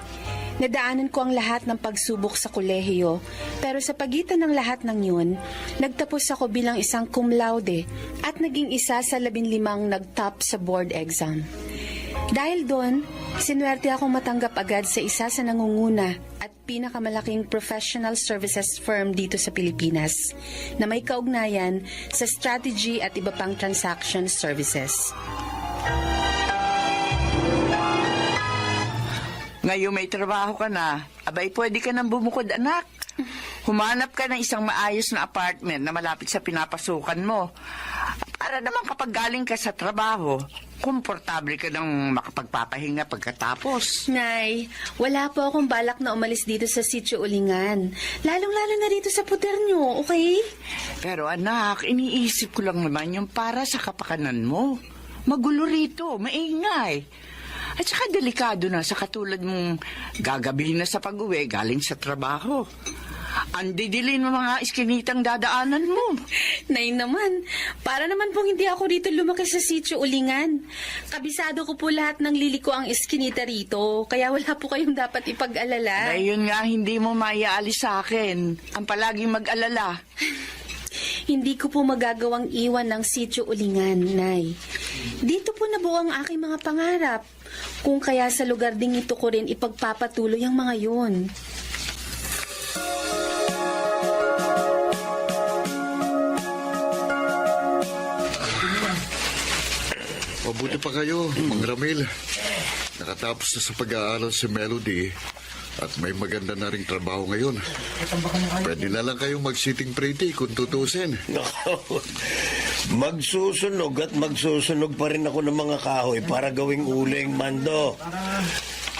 [SPEAKER 12] Nadaanan ko ang lahat ng pagsubok sa kolehiyo, pero sa pagitan ng lahat ng yun, nagtapos ako bilang isang cum laude at naging isa sa 15 nag-top sa board exam. Dahil doon, sinuwerte akong matanggap agad sa isa sa nangunguna at pinakamalaking professional services firm dito sa Pilipinas na may kaugnayan sa strategy at iba pang transaction services.
[SPEAKER 2] Ngayon may trabaho ka na, abay pwede ka nang bumukod, anak. Humanap ka ng isang maayos na apartment na malapit sa pinapasukan mo. Para naman kapag galing ka sa trabaho, komportable ka nang makapagpapahinga pagkatapos.
[SPEAKER 12] Nay, wala po akong balak na umalis dito sa Sitio Ulingan. Lalong-lalo na dito sa puder nyo, okay?
[SPEAKER 2] Pero anak, iniisip ko lang naman yung para sa kapakanan mo. Magulo rito, maingay. At saka delikado na sa katulad mong gagabihin na sa pag-uwi galing sa trabaho. Ang didilin mo mga iskinitang dadaanan mo.
[SPEAKER 12] Nay naman, para naman pong hindi ako rito lumaki sa Sitio Ulingan. Kabisado ko po lahat ng liliko ang iskinita rito, kaya wala po kayong dapat ipag-alala.
[SPEAKER 2] Ayun nga, hindi mo maiaalis sa akin. Ang palaging mag-alala.
[SPEAKER 12] Hindi ko po magagawang iwan ng Sitio Ulingan, Nay. Dito po nabuo ang aking mga pangarap. Kung kaya sa lugar ding ito ko rin ipagpapatuloy ang mga yun.
[SPEAKER 7] Mabuti pa kayo, Mang Ramil. Nakatapos na sa pag-aaral si Melody at may maganda na ring trabaho ngayon. Pwede na lang kayong mag-sitting pretty kung tutusin.
[SPEAKER 3] Magsusunog at magsusunog pa rin ako ng mga kahoy para gawing uling, Mando.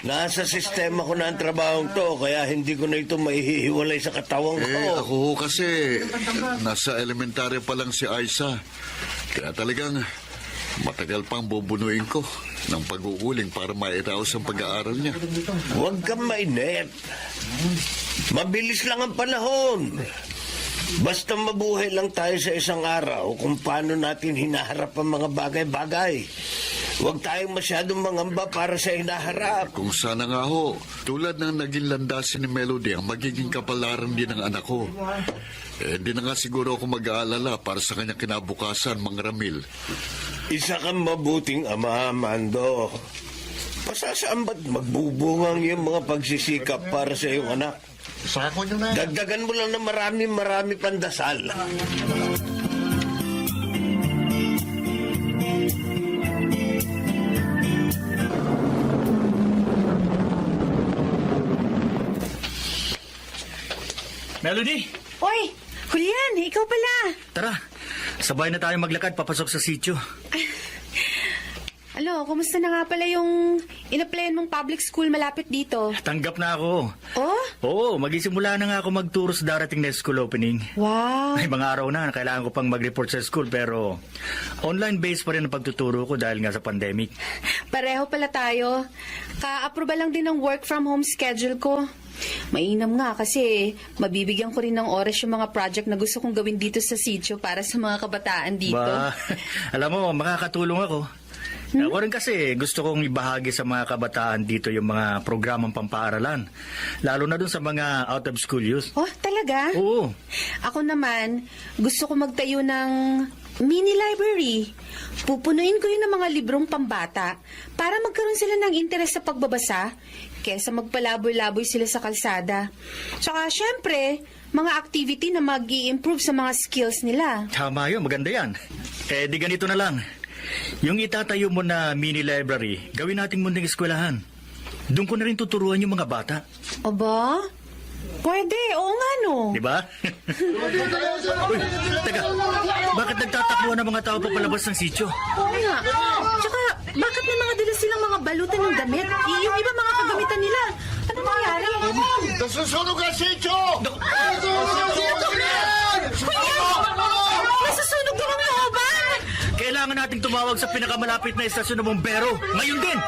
[SPEAKER 3] Nasa sistema ko na ang trabahong to, kaya hindi ko na ito maihihiwalay sa katawang ko.
[SPEAKER 7] Ako ho kasi, nasa elementarya pa lang si Aiza. Kaya talagang matagal pang bubunuin ko ng pag-uuling para mairaos ang pag-aaral niya.
[SPEAKER 3] Huwag kang mainip. Mabilis lang ang panahon. Basta mabuhay lang tayo sa isang araw kung paano natin hinaharap ang mga bagay-bagay. Huwag tayong masyadong mangamba para sa hinaharap.
[SPEAKER 7] Kung sana nga ho, tulad ng naging landasin ni Melody ang magiging kapalaran din ng anak ko. Hindi na nga siguro ako mag-aalala para sa kanyang kinabukasan, Mang Ramil.
[SPEAKER 3] Isa kang mabuting ama, Mando. Pasasaan ba't magbubungang yung mga pagsisikap para sa iyong anak?
[SPEAKER 7] Sako nyo na.
[SPEAKER 3] Dagdagan mo lang na marami pandasal.
[SPEAKER 10] Melody!
[SPEAKER 12] Oy, Julian, ikaw pala.
[SPEAKER 10] Tara, sabay na tayo maglakad papasok sa sitio.
[SPEAKER 12] Alo, kumusta na nga pala yung inaplayan mong public school malapit dito?
[SPEAKER 10] Tanggap na ako.
[SPEAKER 12] Oh?
[SPEAKER 10] Oo, magisimula na nga ako magturo sa darating na school opening.
[SPEAKER 12] Wow.
[SPEAKER 10] May mga araw na, kailangan ko pang mag-report sa school pero online-based pa rin ang pagtuturo ko dahil nga sa pandemic.
[SPEAKER 12] Pareho pala tayo. Ka-aproba lang din ng work from home schedule ko. Mainam nga kasi mabibigyan ko rin ng oras yung mga project na gusto kong gawin dito sa sitio para sa mga kabataan dito.
[SPEAKER 10] Ba, alam mo, makakatulong ako. Ako rin kasi gusto kong ibahagi sa mga kabataan dito yung mga programang pampaaralan. Lalo na dun sa mga out-of-school youth.
[SPEAKER 12] Oh, talaga?
[SPEAKER 10] Oo.
[SPEAKER 12] Ako naman, gusto ko magtayo ng mini library. Pupunuin ko yun ng mga librong pambata para magkaroon sila ng interes sa pagbabasa kesa magpalaboy-laboy sila sa kalsada. Tsaka, syempre, mga activity na mag-i-improve sa mga skills nila.
[SPEAKER 10] Tama yun, maganda yan. Eh, di ganito na lang. Yung itatayo mo na mini library, gawin nating munting eskwelahan. Doon ko na rin tuturuan yung mga bata.
[SPEAKER 12] Aba? Pwede, oo nga no.
[SPEAKER 10] Di ba? Uy, teka, bakit nagtatakbuhan ng mga tao papalabas ng sitio?
[SPEAKER 12] Oo nga. Tsaka, bakit may mga dala silang mga balutan ng damit? Yung iba mga kagamitan nila. Ano nangyari?
[SPEAKER 7] Nasusunog ang sityo!
[SPEAKER 12] Masusunog din ang looban!
[SPEAKER 10] Kailangan nating tumawag sa pinakamalapit na estasyon ng bombero. Ngayon din!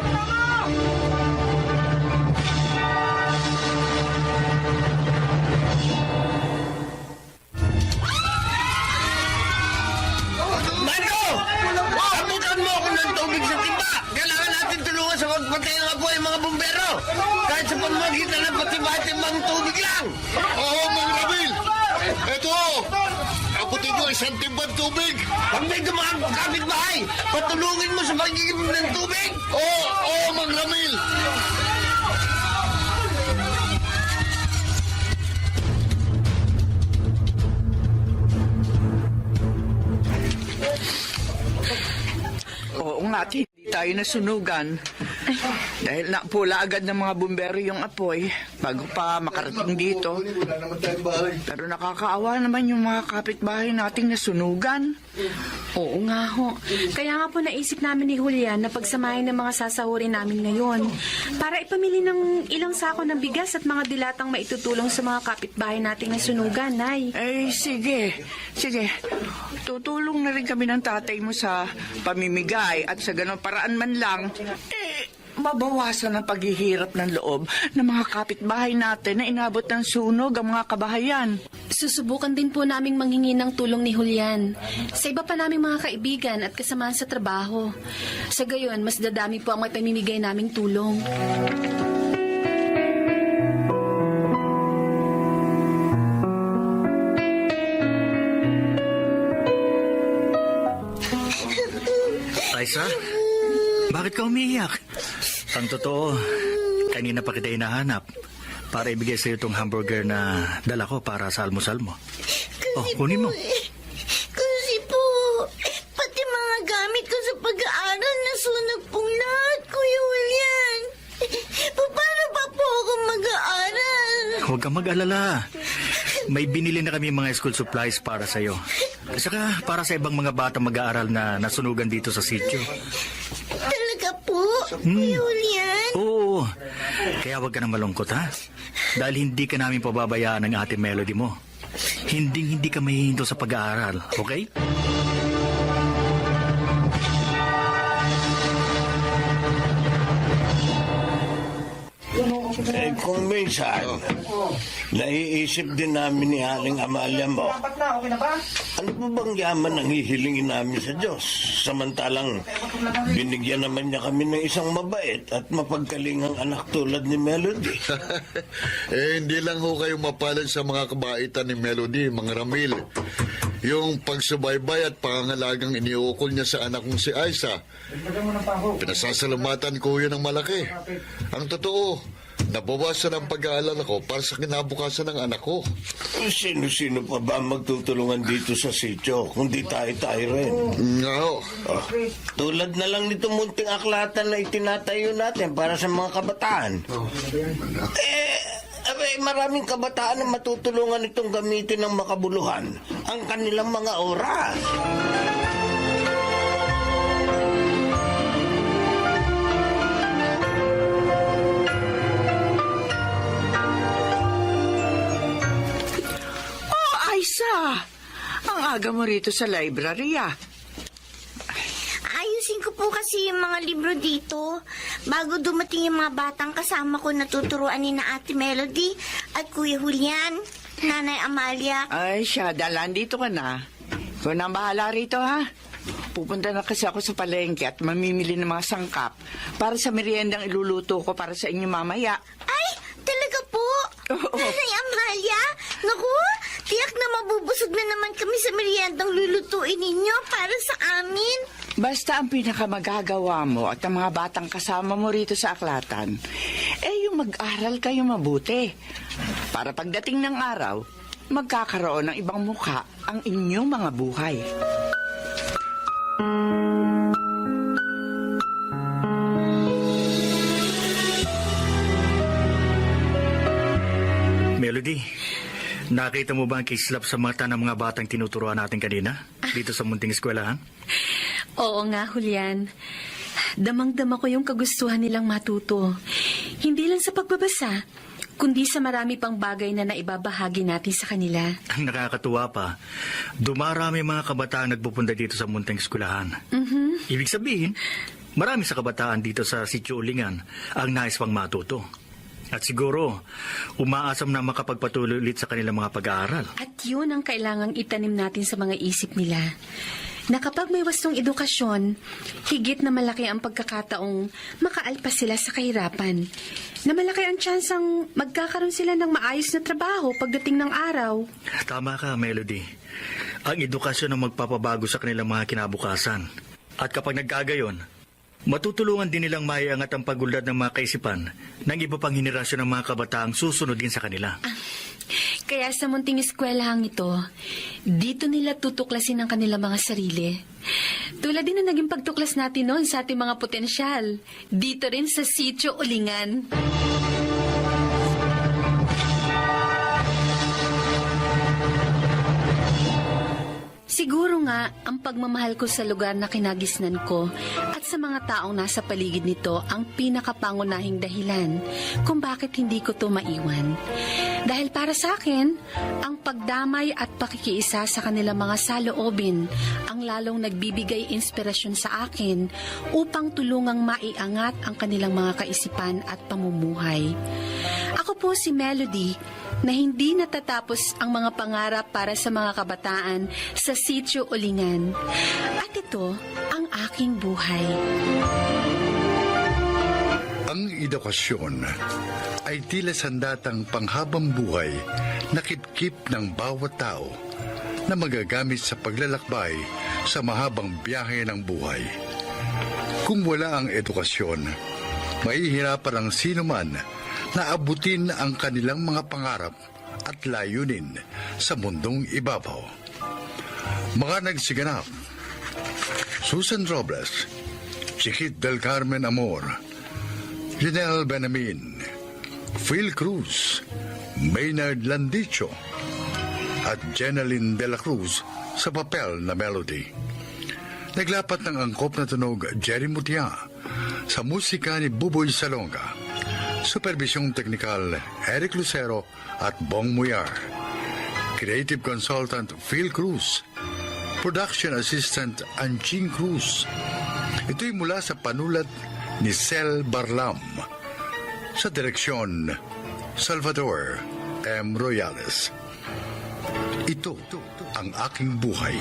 [SPEAKER 3] Mano! Abutan mo ako ng tubig sa timba! Kailangan natin tulungan sa magpatay ng apoy ang mga bumbero! Kahit sa pamamagitan ng patibay-timbang tubig lang!
[SPEAKER 7] Oo, Mang Ramil! Ito! Abutin nyo isang timbang tubig!
[SPEAKER 3] Pag may dumaan kapitbahay, patulungin mo sa pagiging ng tubig!
[SPEAKER 7] Oo, Mang Ramil!
[SPEAKER 2] Oo nga, hindi tayo nasunugan. Dahil napula agad ng mga bumbero yung apoy bago pa makarating dito.
[SPEAKER 7] Wala naman tayong bahay.
[SPEAKER 2] Pero nakakaawa naman yung mga kapitbahay nating nasunugan.
[SPEAKER 12] Oo nga ho. Kaya nga po naisip namin ni Julian na pagsamahin ng mga sasahurin namin ngayon para ipamili ng ilang sako ng bigas at mga dilatang maitutulong sa mga kapitbahay nating nasunugan, Nay.
[SPEAKER 2] Eh, sige. Sige. Tutulong na rin kami ng tatay mo sa pamimigay at sa ganong paraan man lang, mabawasan ang paghihirap ng loob ng mga kapitbahay natin na inabot ng sunog ang mga kabahayan.
[SPEAKER 12] Susubukan din po naming manghingi ng tulong ni Julian sa iba pa naming mga kaibigan at kasamahan sa trabaho. Sa gayon, mas dadami po ang may pamimigay naming tulong.
[SPEAKER 10] Raisa, bakit ka umiiyak? Ang totoo, kanina pa kita hinahanap para ibigay sa iyo itong hamburger na dala ko para sa almusal mo. Oh, kunin mo.
[SPEAKER 8] Kasi po, pati mga gamit ko sa pag-aaral nasunog pong lahat, Kuya Julian. Paano pa po ako mag-aaral?
[SPEAKER 10] Huwag kang mag-alala. May binili na kami mga school supplies para sa iyo. Saka para sa ibang mga bata mag-aaral na nasunugan dito sa sitio.
[SPEAKER 8] Talaga po, Kuya Julian?
[SPEAKER 10] Oo. Kaya huwag ka nang malungkot, ha? Dahil hindi ka namin pababayaan ng ate Melody mo. Hindi ka mahihinto sa pag-aaral, okay?
[SPEAKER 3] kung minsan, naiisip din namin ni Aling Amalia mo, ano pa bang yaman ang hihilingin namin sa Diyos? Samantalang, binigyan naman niya kami ng isang mabait at mapagkalingang anak tulad ni Melody.
[SPEAKER 7] Hindi lang ho kayo mapalad sa mga kabaitan ni Melody, mga Ramil. Yung pagsubaybay at pangangalagang iniukol niya sa anak kong si Aiza. Pinasasalamatan ko yun ng malaki. Ang totoo, nabawasan ang pag-aalala ko para sa kinabukasan ng anak ko.
[SPEAKER 3] Sino-sino pa ba magtutulungan dito sa sityo, kundi tayo-tayo rin?
[SPEAKER 7] Nga ho.
[SPEAKER 3] Tulad na lang nito munting aklatan na itinatayo natin para sa mga kabataan. Maraming kabataan na matutulungan itong gamitin ng makabuluhan ang kanilang mga oras.
[SPEAKER 2] Oh, Aiza! Ang aga mo rito sa library, ah.
[SPEAKER 8] Ayusin ko po kasi yung mga libro dito. Bago dumating yung mga batang kasama ko na tuturuan ni na Ate Melody at Kuya Julian, Nanay Amalia.
[SPEAKER 2] Ay, siya, dalan dito ka na. Ikaw na ang bahala rito, ha? Pupunta na kasi ako sa palengke at mamimili ng mga sangkap para sa meriendang iluluto ko para sa inyo mamaya.
[SPEAKER 8] Ay, talaga po?
[SPEAKER 2] Oo.
[SPEAKER 8] Nanay Amalia? Naku, tiyak na mabubusog na naman kami sa meriendang lulutuin ninyo para sa amin.
[SPEAKER 2] Basta ang pinakamagagawa mo at ang mga batang kasama mo rito sa aklatan, yung mag-aral kayo mabuti. Para pagdating ng araw, magkakaroon ng ibang mukha ang inyong mga buhay.
[SPEAKER 10] Melody, nakita mo ba ang kislap sa mata ng mga batang tinuturuan natin kanina dito sa munting eskwelahan?
[SPEAKER 12] Oo nga, Julian. Damang-dama ko yung kagustuhan nilang matuto. Hindi lang sa pagbabasa, kundi sa marami pang bagay na naibabahagi natin sa kanila.
[SPEAKER 10] Ang nakakatuwa pa, dumarami mga kabataan nagpupunta dito sa munting eskwelahan. Ibig sabihin, marami sa kabataan dito sa Sitio Ulingan ang nais pang matuto. At siguro, umaasam na makapagpatuloy ulit sa kanilang mga pag-aaral.
[SPEAKER 12] At yun ang kailangang itanim natin sa mga isip nila. Na kapag may wastong edukasyon, higit na malaki ang pagkakataong makaalpas sila sa kahirapan. Na malaki ang tsansang magkakaroon sila ng maayos na trabaho pagdating ng araw.
[SPEAKER 10] Tama ka, Melody. Ang edukasyon ang magpapabago sa kanilang mga kinabukasan. At kapag nagkagayon, matutulungan din nilang maiangat ang pagulad ng mga kaisipan ng iba pang henerasyon ng mga kabataang susunod din sa kanila.
[SPEAKER 12] Kaya sa munting eskwelahang ito, dito nila tutuklasin ang kanilang mga sarili. Tulad din na naging pagtuklas natin noon sa ating mga potensyal. Dito rin sa Sitio Ulingan. Siguro nga, ang pagmamahal ko sa lugar na kinagisnan ko at sa mga taong nasa paligid nito ang pinakapangunahing dahilan kung bakit hindi ko to maiwan. Dahil para sa akin, ang pagdamay at pakikiisa sa kanilang mga saloobin ang lalong nagbibigay inspirasyon sa akin upang tulungang maiangat ang kanilang mga kaisipan at pamumuhay. Ako po si Melody, na hindi natatapos ang mga pangarap para sa mga kabataan sa Sitio Ulingan. At ito ang aking buhay.
[SPEAKER 1] Ang edukasyon ay tila sandatang panghabang buhay na kip-kip ng bawat tao na magagamit sa paglalakbay sa mahabang biyahe ng buhay. Kung wala ang edukasyon, mahihirapan ang sino man na abutin ang kanilang mga pangarap at layunin sa mundong ibabaw. Mga nagsiganap: Susan Robles, Chiquit del Carmen Amor, Janelle Benamin, Phil Cruz, Maynard Landicho, at Jeneline de la Cruz sa papel na Melody. Naglapat ng angkop na tunog Jerry Mutia sa musika ni Buboy Salonga. Supervisyong teknikal Eric Lucero at Bong Muyar. Creative Consultant Phil Cruz. Production Assistant Anching Cruz. Ito'y mula sa panulat ni Sel Barlam. Sa direksyon Salvador M. Royales. Ito ang aking buhay.